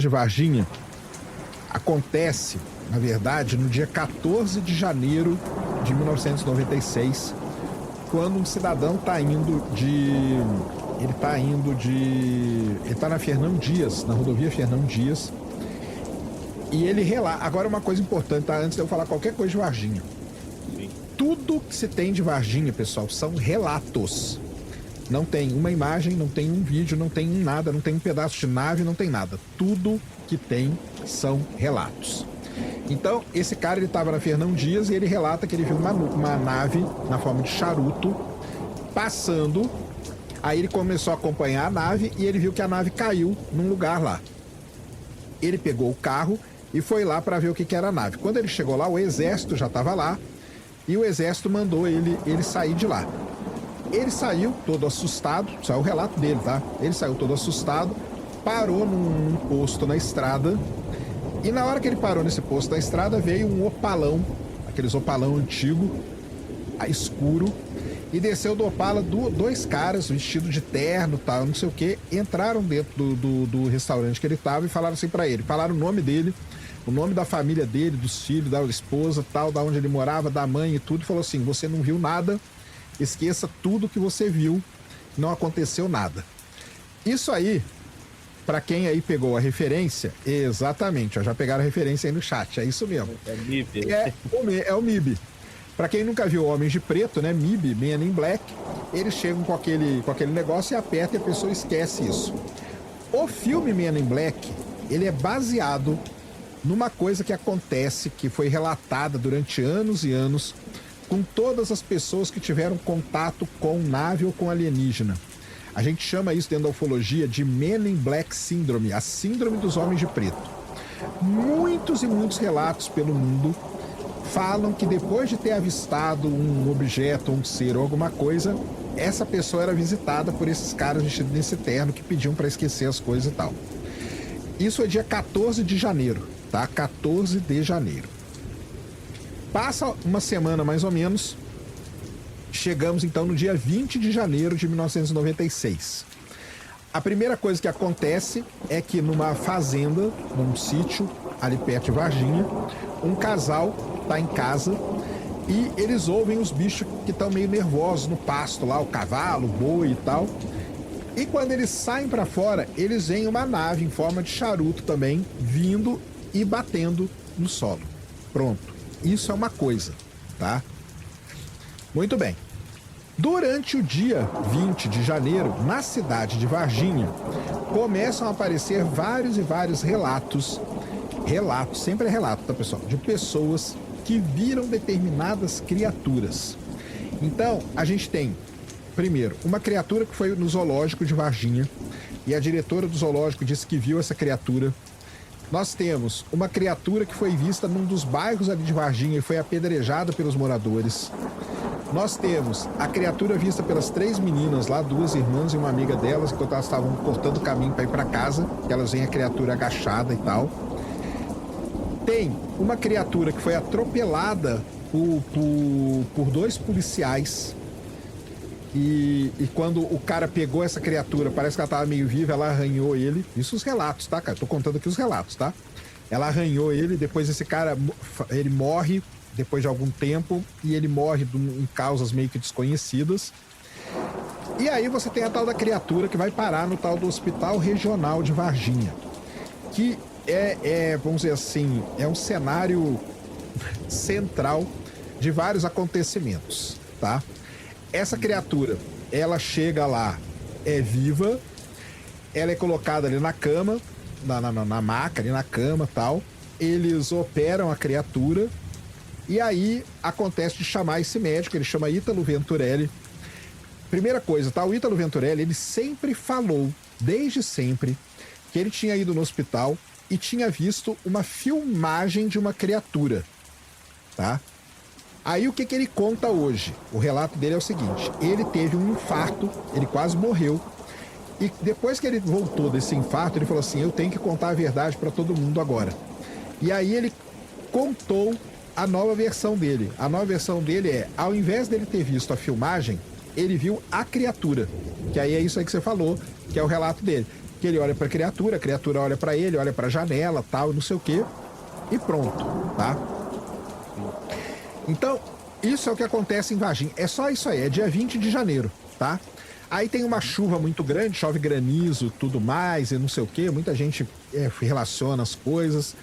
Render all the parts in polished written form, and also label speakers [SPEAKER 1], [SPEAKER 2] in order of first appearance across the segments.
[SPEAKER 1] de Varginha acontece, na verdade, no dia 14 de janeiro de 1996, quando um cidadão ele tá na Fernão Dias, na rodovia Fernão Dias, e ele relata. Agora, uma coisa importante, tá? Antes de eu falar qualquer coisa de Varginha. Sim. Tudo que se tem de Varginha, pessoal, são relatos. Não tem uma imagem, não tem um vídeo, não tem nada, não tem um pedaço de nave, não tem nada. Tudo que tem são relatos. Então, esse cara, ele estava na Fernão Dias e ele relata que ele viu uma nave na forma de charuto passando. Aí ele começou a acompanhar a nave e ele viu que a nave caiu num lugar lá. Ele pegou o carro e foi lá para ver o que era a nave. Quando ele chegou lá, o exército já estava lá e o exército mandou ele sair de lá. Ele saiu todo assustado, isso é o relato dele, tá? Ele saiu todo assustado, parou num posto na estrada, e na hora que ele parou nesse posto da estrada, veio um opalão, aqueles opalão antigo, escuro, e desceu do opala dois caras vestidos de terno, tal, não sei o que, entraram dentro do restaurante que ele tava e falaram assim pra ele, falaram o nome dele, o nome da família dele, dos filhos, da esposa, tal, da onde ele morava, da mãe e tudo, e falou assim: você não viu nada, esqueça tudo que você viu, não aconteceu nada. Isso aí, para quem aí pegou a referência, exatamente, ó, já pegaram a referência aí no chat, é isso mesmo.
[SPEAKER 2] É MIB.
[SPEAKER 1] É o MIB. Para quem nunca viu Homens de Preto, né, MIB, Men in Black, eles chegam com aquele negócio e apertam e a pessoa esquece isso. O filme Men in Black, ele é baseado numa coisa que acontece, que foi relatada durante anos e anos, com todas as pessoas que tiveram contato com nave ou com alienígena. A gente chama isso dentro da ufologia de Men in Black Syndrome, a síndrome dos homens de preto. Muitos e muitos relatos pelo mundo falam que depois de ter avistado um objeto, um ser ou alguma coisa, essa pessoa era visitada por esses caras vestidos nesse terno que pediam para esquecer as coisas e tal. Isso é dia 14 de janeiro, tá? 14 de janeiro. Passa uma semana mais ou menos, chegamos então no dia 20 de janeiro de 1996. A primeira coisa que acontece é que numa fazenda, num sítio ali perto de Varginha, um casal tá em casa e eles ouvem os bichos que estão meio nervosos no pasto lá, o cavalo, o boi e tal. E quando eles saem para fora, eles veem uma nave em forma de charuto também, vindo e batendo no solo. Pronto. Isso é uma coisa, tá? Muito bem. Durante o dia 20 de janeiro, na cidade de Varginha, começam a aparecer vários e vários relatos, sempre é relato, tá, pessoal? De pessoas que viram determinadas criaturas. Então, a gente tem, primeiro, uma criatura que foi no zoológico de Varginha, e a diretora do zoológico disse que viu essa criatura. Nós temos uma criatura que foi vista num dos bairros ali de Varginha e foi apedrejada pelos moradores. Nós temos a criatura vista pelas 3 meninas lá, 2 irmãs e uma amiga delas, enquanto elas estavam cortando o caminho para ir para casa, que elas veem a criatura agachada e tal. Tem uma criatura que foi atropelada por 2 policiais. E quando o cara pegou essa criatura, parece que ela tava meio viva, ela arranhou ele. Isso os relatos, tá, cara? Tô contando aqui os relatos, tá? Ela arranhou ele, depois esse cara, ele morre depois de algum tempo, e ele morre em causas meio que desconhecidas. E aí você tem a tal da criatura que vai parar no tal do Hospital Regional de Varginha, que vamos dizer assim, é um cenário central de vários acontecimentos, tá? Essa criatura, ela chega lá, é viva, ela é colocada ali na cama, na maca, ali na cama e tal. Eles operam a criatura e aí acontece de chamar esse médico, ele chama Ítalo Venturelli. Primeira coisa, tá? O Ítalo Venturelli, ele sempre falou, desde sempre, que ele tinha ido no hospital e tinha visto uma filmagem de uma criatura, tá? Aí o que ele conta hoje? O relato dele é o seguinte: ele teve um infarto, ele quase morreu, e depois que ele voltou desse infarto, ele falou assim: eu tenho que contar a verdade para todo mundo agora. E aí ele contou a nova versão dele. A nova versão dele é, ao invés dele ter visto a filmagem, ele viu a criatura, que aí é isso aí que você falou, que é o relato dele. que ele olha para a criatura olha para ele, olha para a janela, tal, não sei o quê, e pronto, tá? Então, isso é o que acontece em Varginha. É só isso aí, é dia 20 de janeiro, tá? Aí tem uma chuva muito grande, chove granizo, tudo mais, e não sei o quê, muita gente relaciona as coisas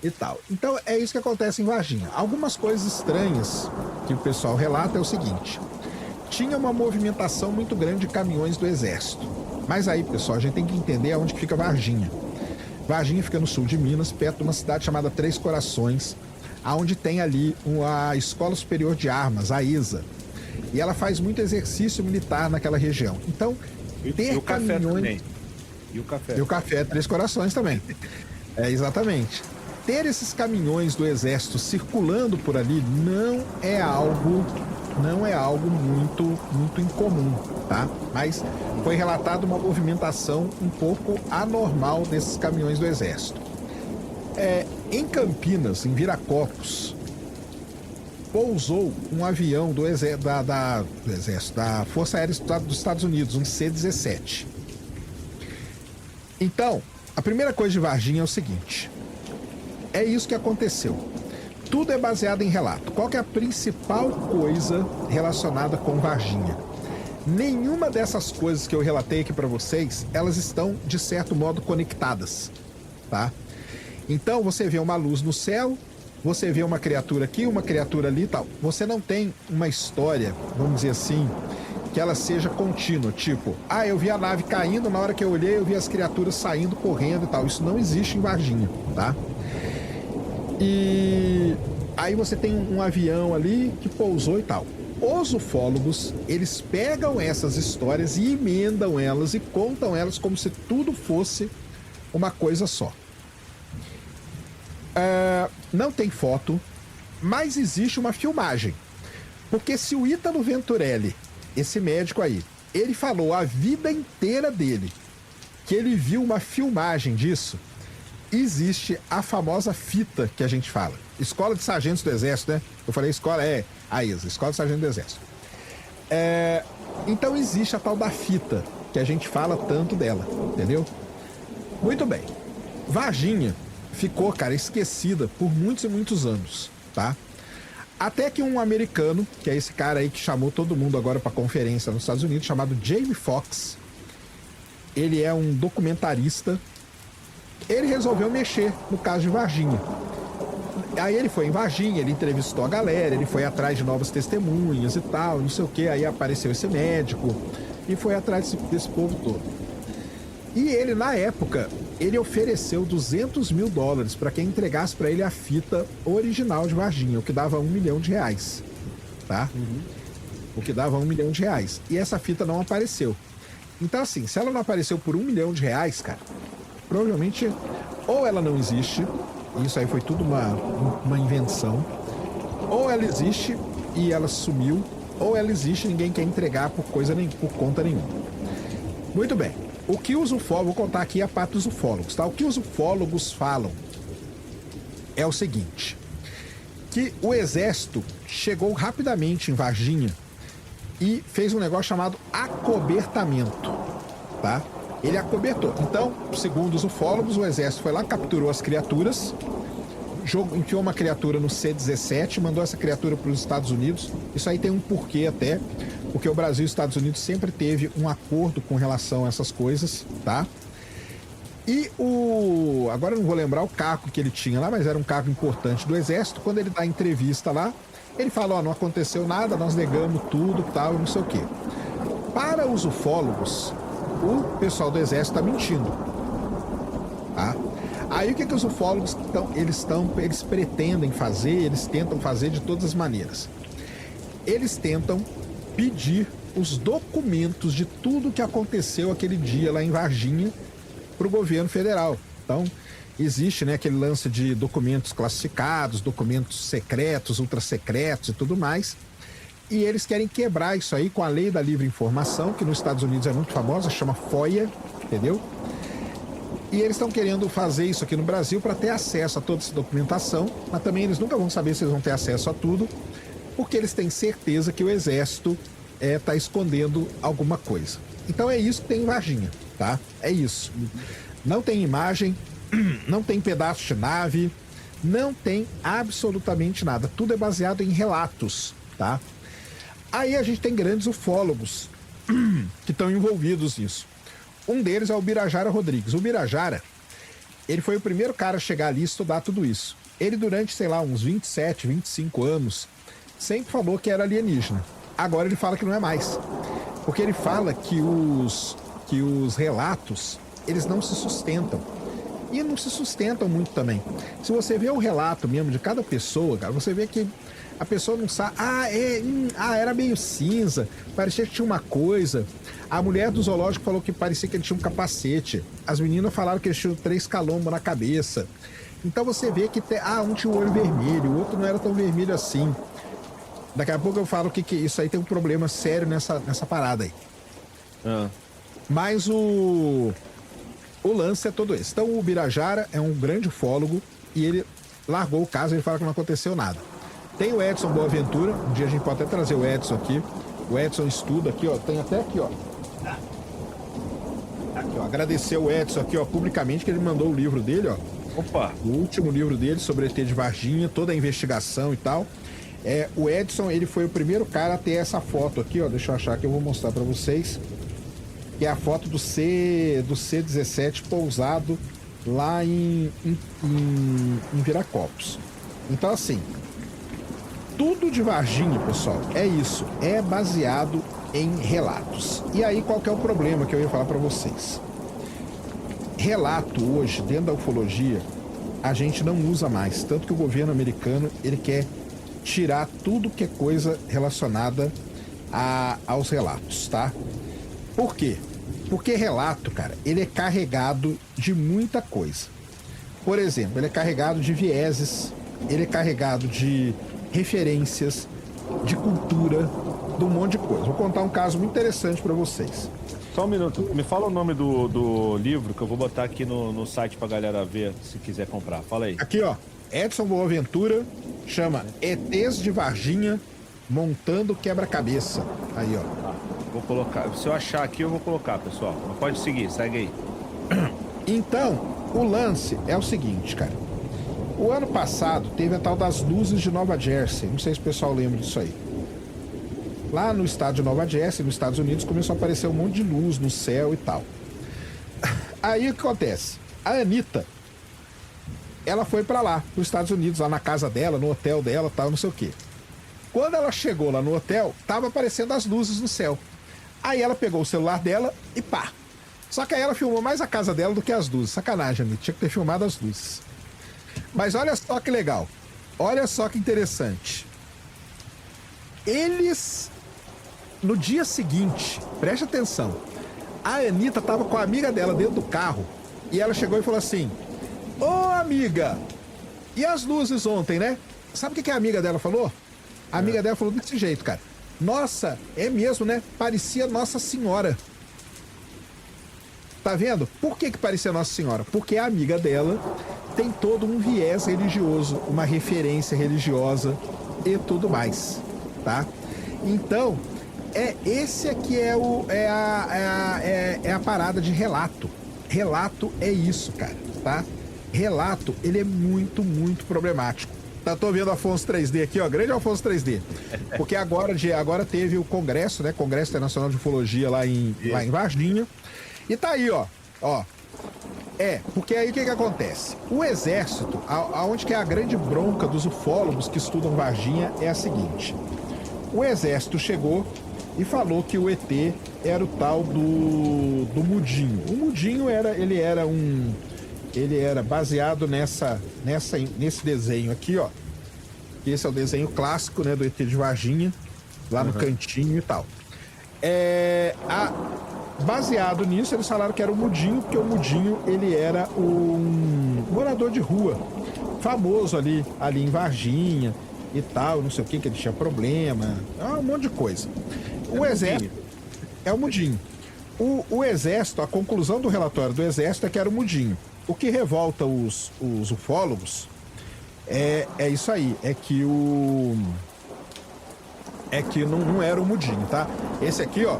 [SPEAKER 1] e tal. Então, é isso que acontece em Varginha. Algumas coisas estranhas que o pessoal relata é o seguinte: tinha uma movimentação muito grande de caminhões do Exército. Mas aí, pessoal, a gente tem que entender aonde que fica Varginha. Varginha fica no sul de Minas, perto de uma cidade chamada Três Corações, aonde tem ali a Escola Superior de Armas, a ESA. E ela faz muito exercício militar naquela região. Então, ter
[SPEAKER 2] o café
[SPEAKER 1] caminhões...
[SPEAKER 2] também. E o café.
[SPEAKER 1] E o café Três Corações também. É, exatamente. Ter esses caminhões do Exército circulando por ali não é algo muito incomum, tá? Mas foi relatada uma movimentação um pouco anormal desses caminhões do Exército. Em Campinas, em Viracopos, pousou um avião do Exército, da Força Aérea dos Estados Unidos, um C-17. Então, a primeira coisa de Varginha é o seguinte: é isso que aconteceu. Tudo é baseado em relato. Qual que é a principal coisa relacionada com Varginha? Nenhuma dessas coisas que eu relatei aqui para vocês, elas estão, de certo modo, conectadas, tá? Então, você vê uma luz no céu, você vê uma criatura aqui, uma criatura ali e tal. Você não tem uma história, vamos dizer assim, que ela seja contínua, tipo, eu vi a nave caindo, na hora que eu olhei, eu vi as criaturas saindo, correndo e tal. Isso não existe em Varginha, tá? E aí você tem um avião ali que pousou e tal. Os ufólogos, eles pegam essas histórias e emendam elas e contam elas como se tudo fosse uma coisa só. Não tem foto, mas existe uma filmagem. Porque se o Ítalo Venturelli, esse médico aí, ele falou a vida inteira dele que ele viu uma filmagem disso, existe a famosa fita que a gente fala. Escola de Sargentos do Exército, né? Eu falei escola, a ESA, Escola de Sargentos do Exército. Então existe a tal da fita, que a gente fala tanto dela, entendeu? Muito bem. Varginha ficou, cara, esquecida por muitos e muitos anos, tá? Até que um americano, que é esse cara aí que chamou todo mundo agora pra conferência nos Estados Unidos, chamado Jamie Foxx, ele é um documentarista, ele resolveu mexer no caso de Varginha. Aí ele foi em Varginha, ele entrevistou a galera, ele foi atrás de novas testemunhas e tal, não sei o que, aí apareceu esse médico e foi atrás desse povo todo. E ele, na época, ele ofereceu $200 mil para quem entregasse para ele a fita original de Varginha, o que dava R$1 milhão, tá? O que dava R$1 milhão. E essa fita não apareceu. Então, assim, se ela não apareceu por R$1 milhão, cara, provavelmente ou ela não existe, e isso aí foi tudo uma invenção, ou ela existe e ela sumiu, ou ela existe e ninguém quer entregar por conta nenhuma. Muito bem. O que os ufólogos, vou contar aqui a parte dos ufólogos, tá? O que os ufólogos falam é o seguinte: que o exército chegou rapidamente em Varginha e fez um negócio chamado acobertamento, tá? Ele acobertou. Então, segundo os ufólogos, o exército foi lá, capturou as criaturas, enfiou uma criatura no C-17, mandou essa criatura para os Estados Unidos. Isso aí tem um porquê até, porque o Brasil e os Estados Unidos sempre teve um acordo com relação a essas coisas, tá? E agora eu não vou lembrar o cargo que ele tinha lá, mas era um cargo importante do Exército. Quando ele dá entrevista lá, ele fala, não aconteceu nada, nós negamos tudo, tal, não sei o quê. Para os ufólogos, o pessoal do Exército está mentindo, tá? Aí o que os ufólogos eles pretendem fazer, eles tentam fazer de todas as maneiras. Eles tentam pedir os documentos de tudo que aconteceu aquele dia lá em Varginha para o governo federal. Então, existe, né, aquele lance de documentos classificados, documentos secretos, ultrasecretos e tudo mais. E eles querem quebrar isso aí com a lei da livre informação, que nos Estados Unidos é muito famosa, chama FOIA, entendeu? E eles estão querendo fazer isso aqui no Brasil para ter acesso a toda essa documentação, mas também eles nunca vão saber se eles vão ter acesso a tudo, porque eles têm certeza que o Exército está escondendo alguma coisa. Então é isso que tem em Varginha, tá? É isso. Não tem imagem, não tem pedaço de nave, não tem absolutamente nada. Tudo é baseado em relatos, tá? Aí a gente tem grandes ufólogos que estão envolvidos nisso. Um deles é o Birajara Rodrigues. O Birajara, ele foi o primeiro cara a chegar ali e estudar tudo isso. Ele, durante, sei lá, uns 27, 25 anos, sempre falou que era alienígena. Agora ele fala que não é mais. Porque ele fala que os relatos, eles não se sustentam. E não se sustentam muito também. Se você vê o relato mesmo de cada pessoa, cara, você vê que a pessoa não sabe. Era meio cinza, parecia que tinha uma coisa. A mulher do zoológico falou que parecia que ele tinha um capacete. As meninas falaram que ele tinha 3 calombos na cabeça. Então você vê que um tinha o olho vermelho, o outro não era tão vermelho assim. Daqui a pouco eu falo que isso aí tem um problema sério nessa parada aí. Mas o lance é todo esse. Então o Birajara é um grande ufólogo e ele largou o caso, ele fala que não aconteceu nada. Tem o Edson Boaventura, um dia a gente pode até trazer o Edson aqui. O Edson estuda aqui, ó, tem até aqui, ó. Aqui, ó, agradecer o Edson aqui, ó, publicamente, que ele mandou o livro dele, ó.
[SPEAKER 2] Opa!
[SPEAKER 1] O último livro dele sobre ET de Varginha, toda a investigação e tal. O Edson, ele foi o primeiro cara a ter essa foto aqui, ó. Deixa eu achar que eu vou mostrar pra vocês. Que é a foto do C-17 pousado lá em Viracopos. Então, assim, tudo de Varginha, pessoal, é isso. É baseado em relatos. E aí, qual que é o problema que eu ia falar pra vocês? Relato hoje, dentro da ufologia, a gente não usa mais. Tanto que o governo americano, ele quer tirar tudo que é coisa relacionada aos relatos, tá? Por quê? Porque relato, cara, ele é carregado de muita coisa. Por exemplo, ele é carregado de vieses, ele é carregado de referências, de cultura, de um monte de coisa. Vou contar um caso muito interessante para vocês.
[SPEAKER 2] Só um minuto, me fala o nome do livro que eu vou botar aqui no site pra galera ver se quiser comprar. Fala aí.
[SPEAKER 1] Aqui, ó, Edson Boaventura, chama ETs de Varginha montando quebra-cabeça. Aí, ó.
[SPEAKER 2] Vou colocar, se eu achar aqui eu vou colocar, pessoal. Mas pode seguir, segue aí.
[SPEAKER 1] Então, o lance é o seguinte, cara. O ano passado teve a tal das luzes de Nova Jersey. Não sei se o pessoal lembra disso aí. Lá no estado de Nova Jersey, nos Estados Unidos, começou a aparecer um monte de luz no céu e tal. Aí o que acontece? A Anitta, ela foi pra lá, nos Estados Unidos, lá na casa dela, no hotel dela, tal, não sei o quê. Quando ela chegou lá no hotel, tava aparecendo as luzes no céu. Aí ela pegou o celular dela e pá. Só que aí ela filmou mais a casa dela do que as luzes. Sacanagem, Anitta, tinha que ter filmado as luzes. Mas olha só que legal. Olha só que interessante. Eles, no dia seguinte, preste atenção, a Anitta tava com a amiga dela dentro do carro e ela chegou e falou assim: ô amiga, e as luzes ontem, né? Sabe o que a amiga dela falou? A amiga dela falou desse jeito, cara: nossa, é mesmo, né? Parecia Nossa Senhora. Tá vendo? Por que parecia Nossa Senhora? Porque a amiga dela tem todo um viés religioso, uma referência religiosa e tudo mais, tá? Então, esse aqui é a parada de relato. Relato é isso, cara, tá? Relato, ele é muito, muito problemático. Tô vendo o Afonso 3D aqui, ó, grande Afonso 3D. Porque agora teve o congresso, né? Congresso Internacional de Ufologia lá em Varginha. E tá aí, ó. Porque aí o que acontece? O exército, aonde que é a grande bronca dos ufólogos que estudam Varginha é a seguinte: o exército chegou e falou que o ET era o tal do Mudinho. O Mudinho ele era baseado nesse desenho aqui, ó. Esse é o desenho clássico, né, do ET de Varginha, lá no cantinho e tal. Baseado nisso, eles falaram que era o Mudinho, porque o Mudinho, ele era um morador de rua, famoso ali em Varginha e tal, não sei o que ele tinha problema, um monte de coisa. O exército é o Mudinho. O exército, a conclusão do relatório do exército é que era o Mudinho. O que revolta os ufólogos é isso aí, é que não era o Mudinho, tá? Esse aqui, ó,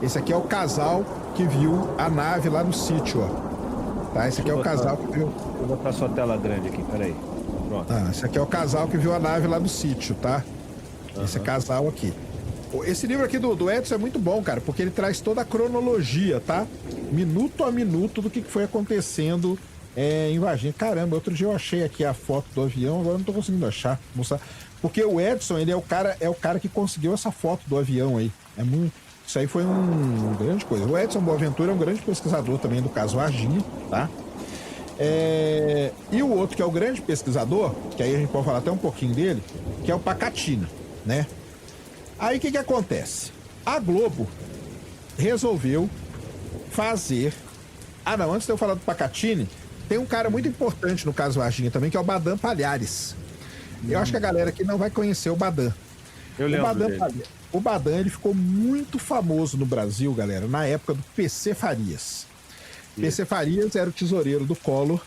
[SPEAKER 1] esse aqui é o casal que viu a nave lá no sítio, ó. Tá? Esse aqui é o casal que viu.
[SPEAKER 2] Vou botar sua tela grande aqui, peraí. Pronto.
[SPEAKER 1] Esse aqui é o casal que viu a nave lá no sítio, tá? Esse casal aqui. Esse livro aqui do Edson é muito bom, cara, porque ele traz toda a cronologia, tá? Minuto a minuto do que foi acontecendo em Varginha. Caramba, outro dia eu achei aqui a foto do avião, agora eu não tô conseguindo achar, mostrar. Porque o Edson, ele é o cara que conseguiu essa foto do avião aí. Isso aí foi uma grande coisa. O Edson Boaventura é um grande pesquisador também do caso Varginha, tá? E o outro que é o grande pesquisador, que aí a gente pode falar até um pouquinho dele, que é o Pacatini, né? Aí o que acontece? A Globo resolveu fazer... não, antes de eu falar do Pacatini, tem um cara muito importante no caso Varginha também, que é o Badan Palhares. Eu acho que a galera aqui não vai conhecer o Badan.
[SPEAKER 2] Eu lembro dele.
[SPEAKER 1] O Badan, ele ficou muito famoso no Brasil, galera, na época do PC Farias. PC Farias era o tesoureiro do Collor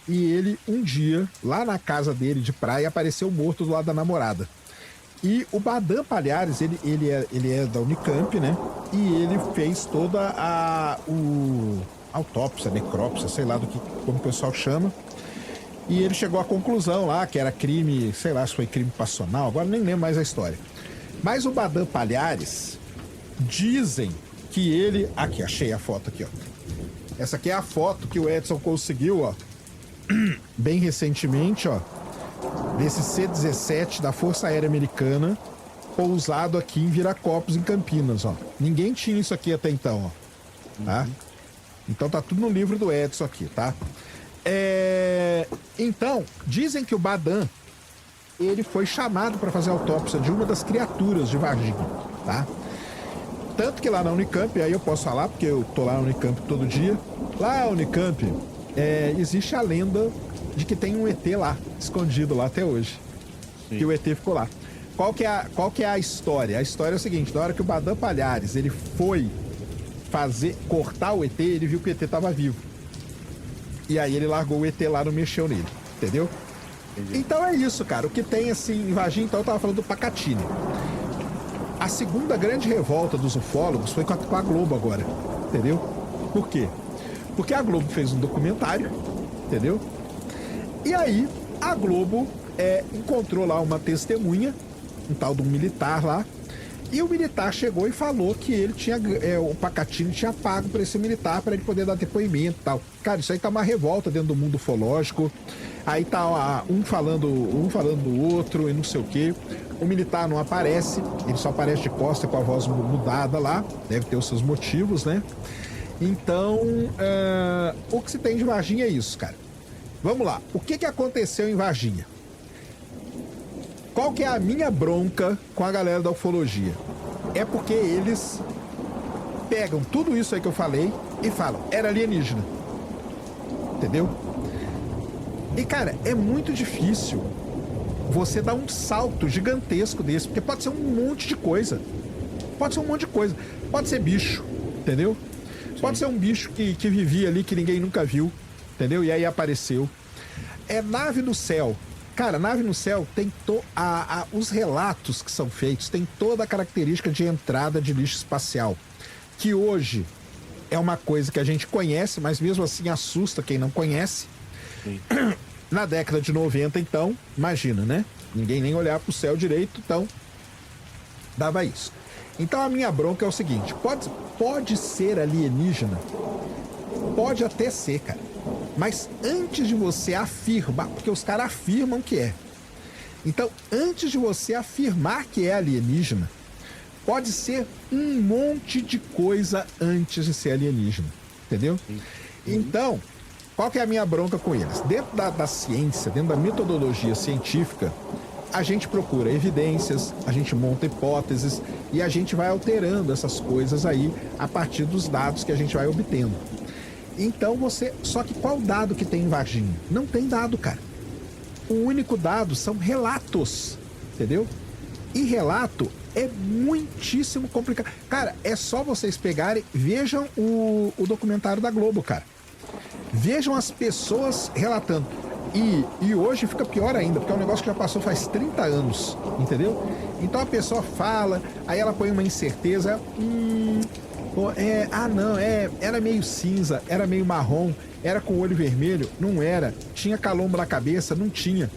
[SPEAKER 1] e ele, um dia, lá na casa dele de praia, apareceu morto do lado da namorada. E o Badan Palhares, ele é da Unicamp, né? E ele fez toda a autópsia, necrópsia, sei lá como o pessoal chama. E ele chegou à conclusão lá que era crime, sei lá se foi crime passional, agora nem lembro mais a história. Mas o Badan Palhares, dizem que ele... Aqui, achei a foto aqui, ó. Essa aqui é a foto que o Edson conseguiu, ó, bem recentemente, ó, desse C-17 da Força Aérea Americana, pousado aqui em Viracopos, em Campinas, ó. Ninguém tinha isso aqui até então, ó. Tá? Então tá tudo no livro do Edson aqui, tá? Então, dizem que o Badan, ele foi chamado para fazer autópsia de uma das criaturas de Varginha, tá? Tanto que lá na Unicamp, aí eu posso falar, porque eu tô lá na Unicamp todo dia. Lá na Unicamp, existe a lenda de que tem um ET lá, escondido lá até hoje. Sim. Que o ET ficou lá. Qual que é a história? A história é o seguinte, na hora que o Badan Palhares, ele foi cortar o ET, ele viu que o ET tava vivo. E aí ele largou o ET lá, não mexeu nele, entendeu? Entendi. Então é isso, cara. O que tem assim em Varginha, então eu tava falando do Pacatini. A segunda grande revolta dos ufólogos foi com a Globo agora, entendeu? Por quê? Porque a Globo fez um documentário, entendeu? E aí a Globo encontrou lá uma testemunha, um tal de um militar lá, e o militar chegou e falou que ele tinha, o Pacatini tinha pago para esse militar para ele poder dar depoimento e tal. Cara, isso aí tá uma revolta dentro do mundo ufológico. Aí tá um falando do outro e não sei o quê. O militar não aparece, ele só aparece de costa com a voz mudada lá, deve ter os seus motivos, né? Então, o que se tem de Varginha é isso, cara. Vamos lá, o que aconteceu em Varginha? Qual que é a minha bronca com a galera da ufologia? É porque eles pegam tudo isso aí que eu falei e falam, era alienígena. Entendeu? E, cara, é muito difícil você dar um salto gigantesco desse, porque pode ser um monte de coisa. Pode ser um monte de coisa. Pode ser bicho, entendeu? Sim. Pode ser um bicho que vivia ali, que ninguém nunca viu, entendeu? E aí apareceu. Nave no céu. Cara, nave no céu tem os relatos que são feitos, tem toda a característica de entrada de lixo espacial, que hoje é uma coisa que a gente conhece, mas mesmo assim assusta quem não conhece. Sim. Na década de 90, então, imagina, né? Ninguém nem olhava pro céu direito, então dava isso. Então a minha bronca é o seguinte, pode ser alienígena? Pode até ser, cara. Mas antes de você afirmar, porque os caras afirmam que é. Então, antes de você afirmar que é alienígena, pode ser um monte de coisa antes de ser alienígena. Entendeu? Sim. Então, qual que é a minha bronca com eles? Dentro da ciência, dentro da metodologia científica, a gente procura evidências, a gente monta hipóteses e a gente vai alterando essas coisas aí a partir dos dados que a gente vai obtendo. Então só que qual dado que tem em Varginha? Não tem dado, cara. O único dado são relatos, entendeu? E relato é muitíssimo complicado. Cara, é só vocês pegarem, vejam o documentário da Globo, cara. Vejam as pessoas relatando. E hoje fica pior ainda, porque é um negócio que já passou faz 30 anos, entendeu? Então a pessoa fala, aí ela põe uma incerteza, Pô, não, era meio cinza, era meio marrom, era com o olho vermelho, não era. Tinha calombo na cabeça, não tinha.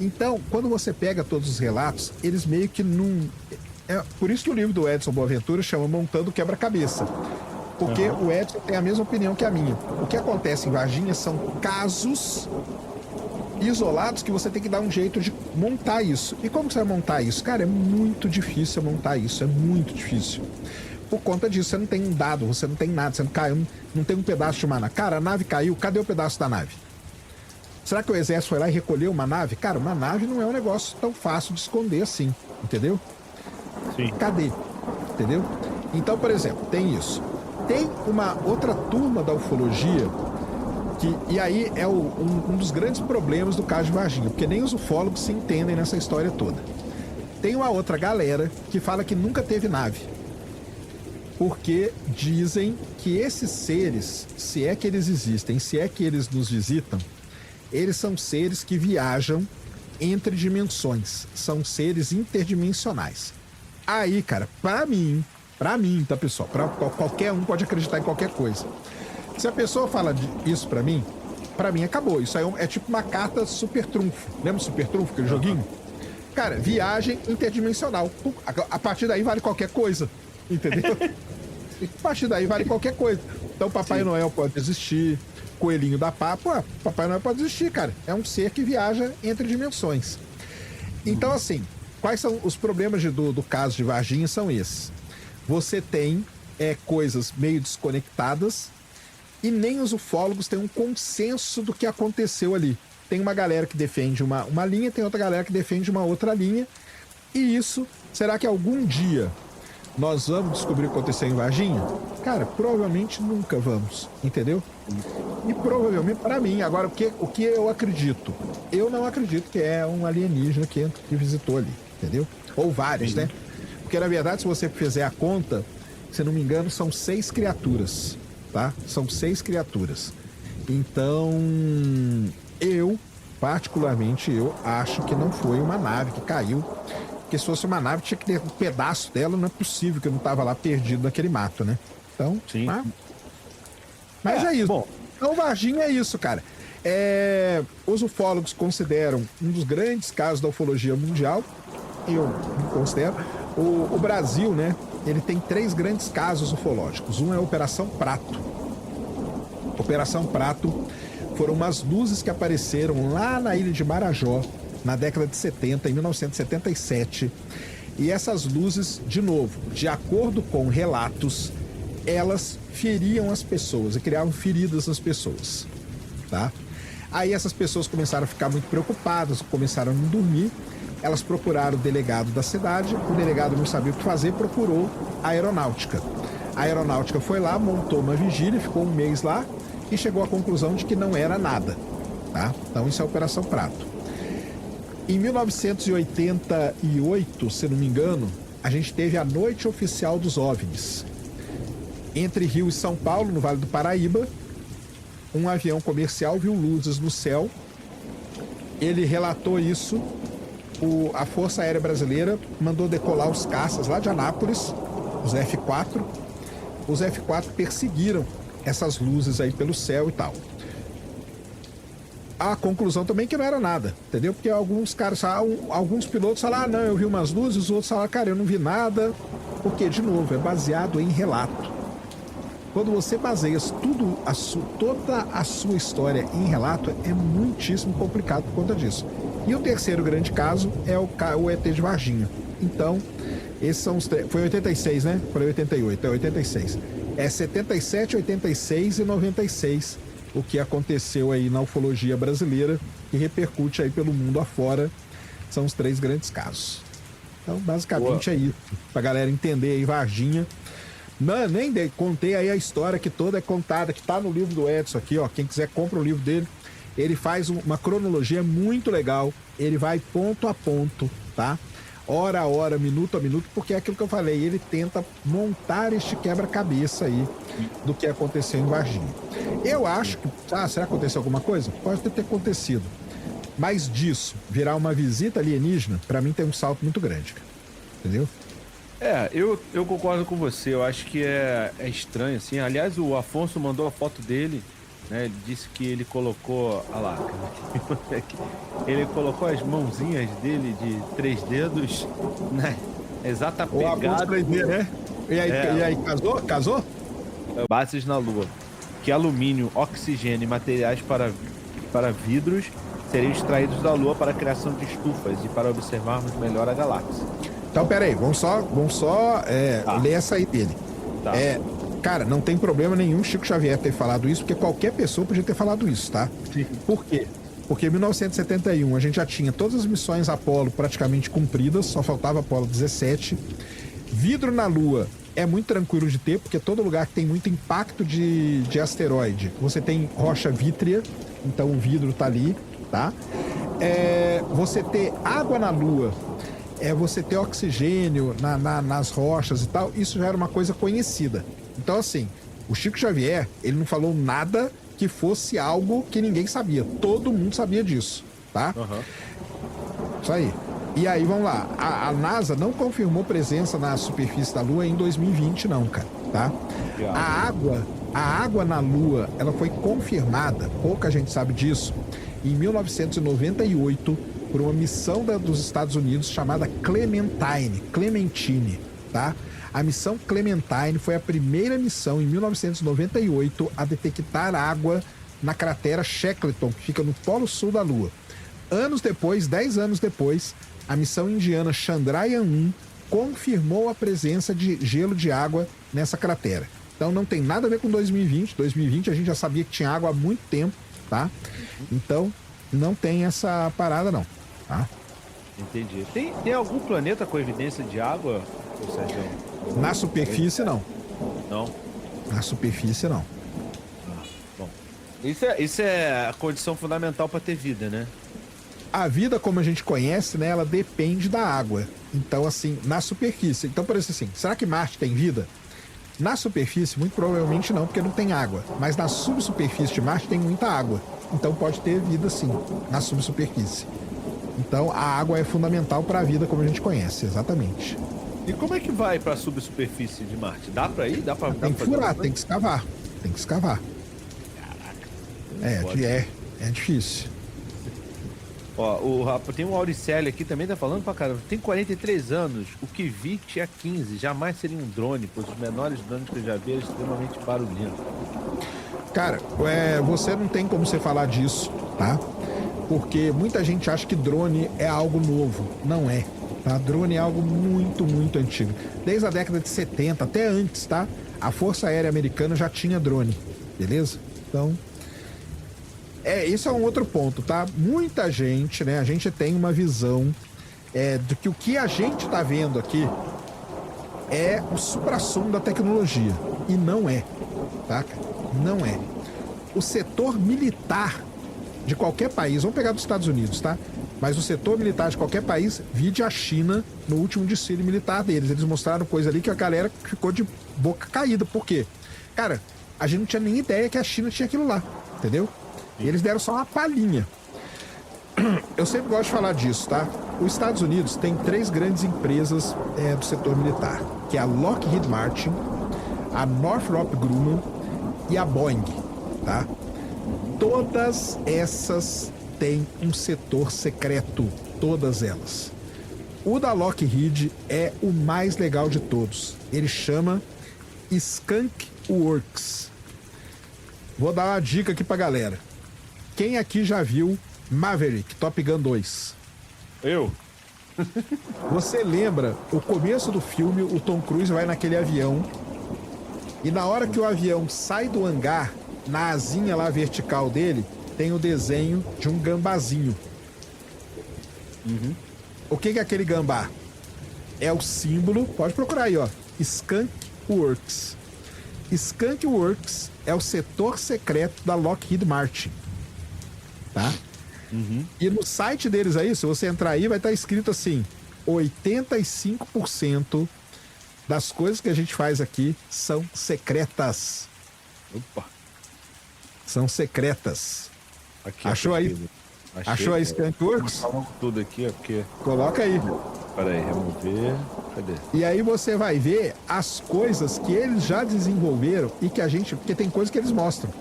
[SPEAKER 1] Então, quando você pega todos os relatos, eles meio que não... por isso que o livro do Edson Boaventura chama Montando Quebra-Cabeça. Porque o Edson tem a mesma opinião que a minha. O que acontece em Varginha são casos isolados que você tem que dar um jeito de montar isso. E como você vai montar isso? Cara, é muito difícil montar isso, é muito difícil. Por conta disso, você não tem um dado, você não tem nada, você não caiu, não tem um pedaço de uma nave. Cara, a nave caiu, cadê o pedaço da nave? Será que o exército foi lá e recolheu uma nave? Cara, uma nave não é um negócio tão fácil de esconder assim, entendeu?
[SPEAKER 2] Sim.
[SPEAKER 1] Cadê? Entendeu? Então, por exemplo, tem isso. Tem uma outra turma da ufologia e aí é um dos grandes problemas do caso de Varginha, porque nem os ufólogos se entendem nessa história toda. Tem uma outra galera que fala que nunca teve nave. Porque dizem que esses seres, se é que eles existem, se é que eles nos visitam, eles são seres que viajam entre dimensões. São seres interdimensionais. Aí, cara, pra mim, tá, pessoal? Qualquer um pode acreditar em qualquer coisa. Se a pessoa fala isso pra mim acabou. Isso aí é tipo uma carta super trunfo. Lembra o super trunfo, aquele joguinho? Cara, viagem interdimensional. A partir daí vale qualquer coisa. Entendeu? A partir daí vale qualquer coisa. Então Papai Noel pode existir, Coelhinho da Páscoa, Papai Noel pode existir, cara. É um ser que viaja entre dimensões. Então, assim, quais são os problemas do caso de Varginha? São esses. Você tem coisas meio desconectadas e nem os ufólogos têm um consenso do que aconteceu ali. Tem uma galera que defende uma linha, tem outra galera que defende uma outra linha. E isso, será que algum dia nós vamos descobrir o que aconteceu em Varginha? Cara, provavelmente nunca vamos, entendeu? E provavelmente, para mim, agora, o que eu acredito? Eu não acredito que é um alienígena que visitou ali, entendeu? Ou vários, né? Porque, na verdade, se você fizer a conta, se não me engano, são 6 criaturas, tá? São 6 criaturas. Então, particularmente, eu acho que não foi uma nave que caiu. Porque se fosse uma nave, tinha que ter um pedaço dela, não é possível que eu não tava lá perdido naquele mato, né? Então,
[SPEAKER 2] sim.
[SPEAKER 1] Mas é isso. Bom, então Varginha é isso, cara. Os ufólogos consideram um dos grandes casos da ufologia mundial. Eu considero. O Brasil, né? Ele tem 3 grandes casos ufológicos. Um é a Operação Prato. Operação Prato foram umas luzes que apareceram lá na ilha de Marajó, na década de 70, em 1977. E essas luzes, de novo, de acordo com relatos, elas feriam as pessoas e criavam feridas nas pessoas, tá? Aí essas pessoas começaram a ficar muito preocupadas, começaram a não dormir. Elas procuraram o delegado da cidade, o delegado não sabia o que fazer, procurou a aeronáutica. A aeronáutica foi lá, montou uma vigília, ficou um mês lá e chegou à conclusão de que não era nada, tá? Então isso é a Operação Prato. Em 1988, se não me engano, a gente teve a Noite Oficial dos OVNIs. Entre Rio e São Paulo, no Vale do Paraíba, um avião comercial viu luzes no céu. Ele relatou isso. A Força Aérea Brasileira mandou decolar os caças lá de Anápolis, os F-4. Os F-4 perseguiram essas luzes aí pelo céu e tal. A conclusão também que não era nada, entendeu? Porque alguns caras, alguns pilotos falaram, não, eu vi umas luzes, os outros falaram, cara, eu não vi nada. Porque, de novo, é baseado em relato. Quando você baseia toda a sua história em relato, é muitíssimo complicado por conta disso. E o terceiro grande caso é o ET de Varginha. Então, esses são os três. Foi 86, né? Foi 88, é 86. É 77, 86 e 96 o que aconteceu aí na ufologia brasileira, que repercute aí pelo mundo afora. São os 3 grandes casos. Então, basicamente é isso. Pra galera entender aí, Varginha. Não, contei aí a história que toda é contada, que tá no livro do Edson aqui, ó. Quem quiser, compra o livro dele. Ele faz uma cronologia muito legal. Ele vai ponto a ponto, tá? Hora a hora, minuto a minuto, porque é aquilo que eu falei. Ele tenta montar este quebra-cabeça aí do que aconteceu em Varginha. Eu acho que... será que aconteceu alguma coisa? Pode ter acontecido. Mas disso, virar uma visita alienígena, pra mim tem um salto muito grande, cara. Entendeu?
[SPEAKER 2] Eu concordo com você. Eu acho que é estranho, assim. Aliás, o Afonso mandou a foto dele, né? Ele disse que ele colocou. Olha lá. Ele colocou as mãozinhas dele de 3 dedos, né? Exata
[SPEAKER 1] O Afonso
[SPEAKER 2] pegada.
[SPEAKER 1] 3D, né? E aí, casou? Casou?
[SPEAKER 2] Bases na Lua. Que alumínio, oxigênio e materiais para vidros seriam extraídos da Lua para a criação de estufas e para observarmos melhor a galáxia.
[SPEAKER 1] Então, peraí, vamos só ler essa aí dele.
[SPEAKER 2] Tá.
[SPEAKER 1] Cara, não tem problema nenhum Chico Xavier ter falado isso, porque qualquer pessoa podia ter falado isso, tá?
[SPEAKER 2] Sim.
[SPEAKER 1] Por quê? Porque em 1971 a gente já tinha todas as missões Apolo praticamente cumpridas, só faltava Apolo 17. Vidro na Lua é muito tranquilo de ter, porque todo lugar que tem muito impacto de asteroide, você tem rocha vítrea, então o vidro tá ali, tá? Você ter água na Lua, você ter oxigênio nas rochas e tal, isso já era uma coisa conhecida. Então, assim, o Chico Xavier, ele não falou nada que fosse algo que ninguém sabia. Todo mundo sabia disso, tá?
[SPEAKER 2] Uhum.
[SPEAKER 1] Isso aí. E aí, vamos lá. A NASA não confirmou presença na superfície da Lua em 2020, não, cara, tá? A água na Lua, ela foi confirmada, pouca gente sabe disso, em 1998, por uma missão dos Estados Unidos chamada Clementine, tá? A missão Clementine foi a primeira missão em 1998 a detectar água na cratera Shackleton, que fica no polo sul da Lua. 10 anos depois, a missão indiana Chandrayaan-1 confirmou a presença de gelo de água nessa cratera. Então não tem nada a ver com 2020. 2020 a gente já sabia que tinha água há muito tempo, tá? Então não tem essa parada não, tá?
[SPEAKER 2] Entendi. Tem algum planeta com evidência de água, Sérgio?
[SPEAKER 1] Na superfície, não.
[SPEAKER 2] Não?
[SPEAKER 1] Na superfície, não.
[SPEAKER 2] Bom, isso é a condição fundamental para ter vida, né?
[SPEAKER 1] A vida, como a gente conhece, né, ela depende da água. Então, assim, na superfície. Então, por isso, assim, será que Marte tem vida? Na superfície, muito provavelmente não, porque não tem água. Mas na subsuperfície de Marte tem muita água. Então, pode ter vida, sim, na subsuperfície. Então, a água é fundamental para a vida, como a gente conhece, exatamente.
[SPEAKER 2] E como é que vai para a subsuperfície de Marte? Dá para ir?
[SPEAKER 1] Tem que furar, tem que escavar. Tem que escavar.
[SPEAKER 2] Caraca.
[SPEAKER 1] É difícil.
[SPEAKER 2] Ó, tem um Auricelli aqui também, tá falando pra caramba. Tem 43 anos, o que vi tinha 15. Jamais seria um drone, pois os menores drones que eu já vi eram extremamente barulhentos.
[SPEAKER 1] Cara, você não tem como você falar disso, tá? Porque muita gente acha que drone é algo novo. Não é, tá? Drone é algo muito, muito antigo. Desde a década de 70, até antes, tá? A Força Aérea Americana já tinha drone, beleza? Então, isso é um outro ponto, tá? Muita gente, né? A gente tem uma visão do que o que a gente tá vendo aqui é o suprassumo da tecnologia. E não é, tá? Não é. O setor militar de qualquer país, vamos pegar dos Estados Unidos, tá? Mas o setor militar de qualquer país, vide a China no último desfile militar deles. Eles mostraram coisa ali que a galera ficou de boca caída. Por quê? Cara, a gente não tinha nem ideia que a China tinha aquilo lá, entendeu? E eles deram só uma palhinha. Eu sempre gosto de falar disso, tá? Os Estados Unidos tem 3 grandes empresas do setor militar, que é a Lockheed Martin, a Northrop Grumman e a Boeing, tá? Todas essas têm um setor secreto, todas elas. O da Lockheed é o mais legal de todos. Ele chama Skunk Works. Vou dar uma dica aqui pra galera. Quem aqui já viu Maverick, Top Gun 2?
[SPEAKER 2] Eu?
[SPEAKER 1] Você lembra o começo do filme, o Tom Cruise vai naquele avião e na hora que o avião sai do hangar, na asinha lá vertical dele, tem o desenho de um gambazinho.
[SPEAKER 2] Uhum.
[SPEAKER 1] O que é aquele gambá? É o símbolo, pode procurar aí, ó, Skunk Works. Skunk Works é o setor secreto da Lockheed Martin, tá?
[SPEAKER 2] Uhum.
[SPEAKER 1] E no site deles aí, se você entrar aí, vai estar escrito assim: 85% das coisas que a gente faz aqui são secretas.
[SPEAKER 2] Opa.
[SPEAKER 1] São secretas.
[SPEAKER 2] Aqui,
[SPEAKER 1] Achou aí? Achou a Skunk Works?
[SPEAKER 2] Tudo aqui, ó, porque...
[SPEAKER 1] Coloca aí.
[SPEAKER 2] Peraí, remover. Cadê?
[SPEAKER 1] E aí você vai ver as coisas que eles já desenvolveram e que a gente... Porque tem coisas que eles mostram.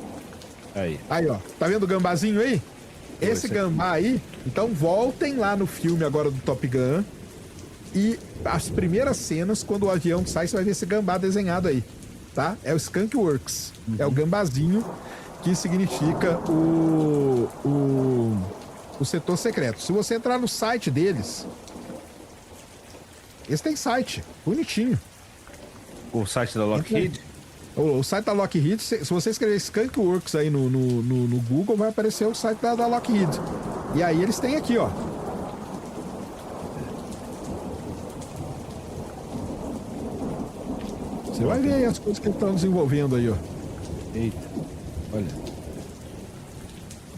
[SPEAKER 2] Aí.
[SPEAKER 1] Aí, ó. Tá vendo o gambazinho aí? Esse gambá aí... Então voltem lá no filme agora do Top Gun. E as primeiras cenas, quando o avião sai, você vai ver esse gambá desenhado aí. Tá? É o Skunk Works. É o gambazinho que significa o setor secreto. Se você entrar no site deles... Eles têm site, bonitinho.
[SPEAKER 2] O site da Lockheed?
[SPEAKER 1] O site da Lockheed, se você escrever Skunk Works aí no Google, vai aparecer o site da Lockheed. E aí eles têm aqui, ó. Você vai ver aí as coisas que eles estão desenvolvendo aí, ó.
[SPEAKER 2] Eita, olha.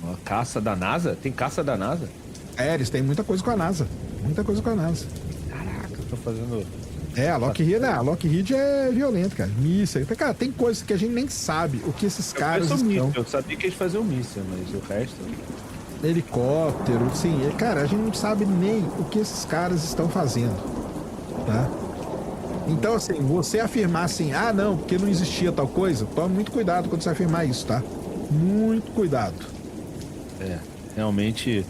[SPEAKER 2] Uma caça da NASA? Tem caça da NASA?
[SPEAKER 1] É, eles têm muita coisa com a NASA. Muita coisa com a NASA.
[SPEAKER 2] Caraca, eu tô fazendo...
[SPEAKER 1] A Lockheed é violento, cara. Míssil. Cara, tem coisas que a gente nem sabe o que esses caras estão...
[SPEAKER 2] Eu sabia que eles faziam míssil, mas o resto...
[SPEAKER 1] Helicóptero, sim. Cara, a gente não sabe nem o que esses caras estão fazendo, tá? Então, assim, você afirmar assim, ah, não, porque não existia tal coisa, tome muito cuidado quando você afirmar isso, tá? Muito cuidado.
[SPEAKER 2] É, realmente...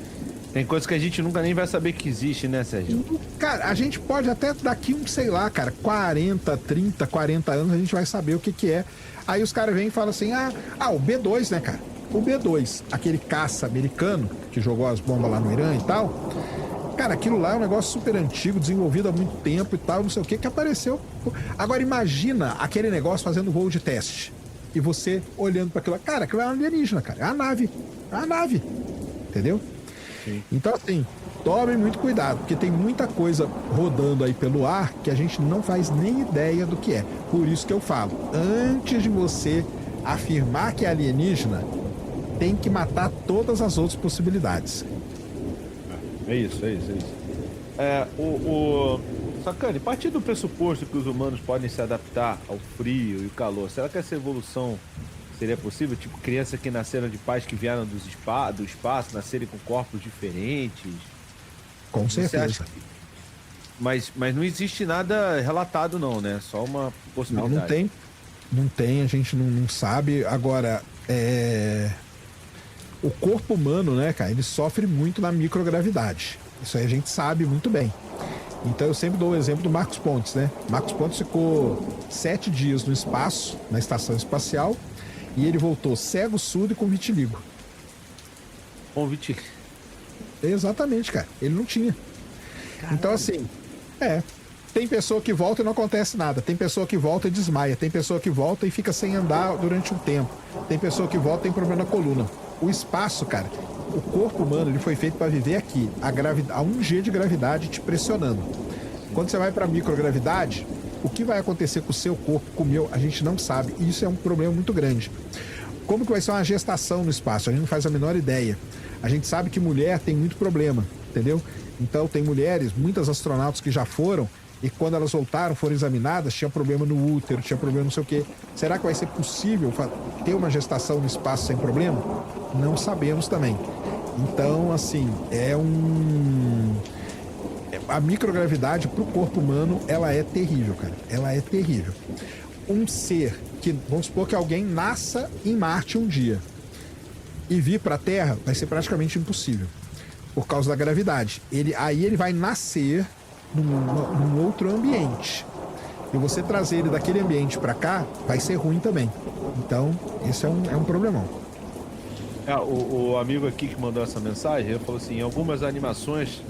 [SPEAKER 2] Tem coisas que a gente nunca nem vai saber que existe, né, Sérgio?
[SPEAKER 1] Cara, a gente pode até daqui sei lá, cara, 40, 30, 40 anos a gente vai saber o que é. Aí os caras vêm e falam assim, o B-2, né, cara? O B-2, aquele caça americano que jogou as bombas lá no Irã e tal. Cara, aquilo lá é um negócio super antigo, desenvolvido há muito tempo e tal, não sei o que apareceu. Agora imagina aquele negócio fazendo voo de teste. E você olhando para aquilo lá. Cara, aquilo é um alienígena, cara. É a nave. É a nave. Entendeu? Sim. Então, assim, tome muito cuidado, porque tem muita coisa rodando aí pelo ar que a gente não faz nem ideia do que é. Por isso que eu falo, antes de você afirmar que é alienígena, tem que matar todas as outras possibilidades.
[SPEAKER 2] É isso. Sacane, a partir do pressuposto que os humanos podem se adaptar ao frio e o calor, será que essa evolução seria possível? Tipo, crianças que nasceram de pais que vieram do espaço, nascerem com corpos diferentes?
[SPEAKER 1] Com certeza.
[SPEAKER 2] Mas não existe nada relatado não, né? Só uma possibilidade.
[SPEAKER 1] Não tem, a gente não sabe. Agora, o corpo humano, né, cara, ele sofre muito na microgravidade. Isso aí a gente sabe muito bem. Então eu sempre dou o exemplo do Marcos Pontes, né? Marcos Pontes ficou 7 dias no espaço, na estação espacial, e ele voltou cego, surdo e com vitiligo.
[SPEAKER 2] Com vitiligo?
[SPEAKER 1] Exatamente, cara. Ele não tinha. Caramba. Então, assim, tem pessoa que volta e não acontece nada. Tem pessoa que volta e desmaia. Tem pessoa que volta e fica sem andar durante um tempo. Tem pessoa que volta e tem problema na coluna. O espaço, cara, o corpo humano, ele foi feito para viver aqui. A 1G de gravidade te pressionando. Quando você vai para microgravidade, o que vai acontecer com o seu corpo, com o meu, a gente não sabe. E isso é um problema muito grande. Como que vai ser uma gestação no espaço? A gente não faz a menor ideia. A gente sabe que mulher tem muito problema, entendeu? Então tem mulheres, muitas astronautas que já foram, e quando elas voltaram, foram examinadas, tinha problema no útero, tinha problema não sei o quê. Será que vai ser possível ter uma gestação no espaço sem problema? Não sabemos também. Então, assim, a microgravidade para o corpo humano, ela é terrível, cara. Ela é terrível. Um ser que, vamos supor que alguém nasça em Marte um dia e vir para a Terra, vai ser praticamente impossível por causa da gravidade. Aí ele vai nascer num outro ambiente. E você trazer ele daquele ambiente para cá, vai ser ruim também. Então, isso é um problemão.
[SPEAKER 2] O amigo aqui que mandou essa mensagem, ele falou assim, em algumas animações,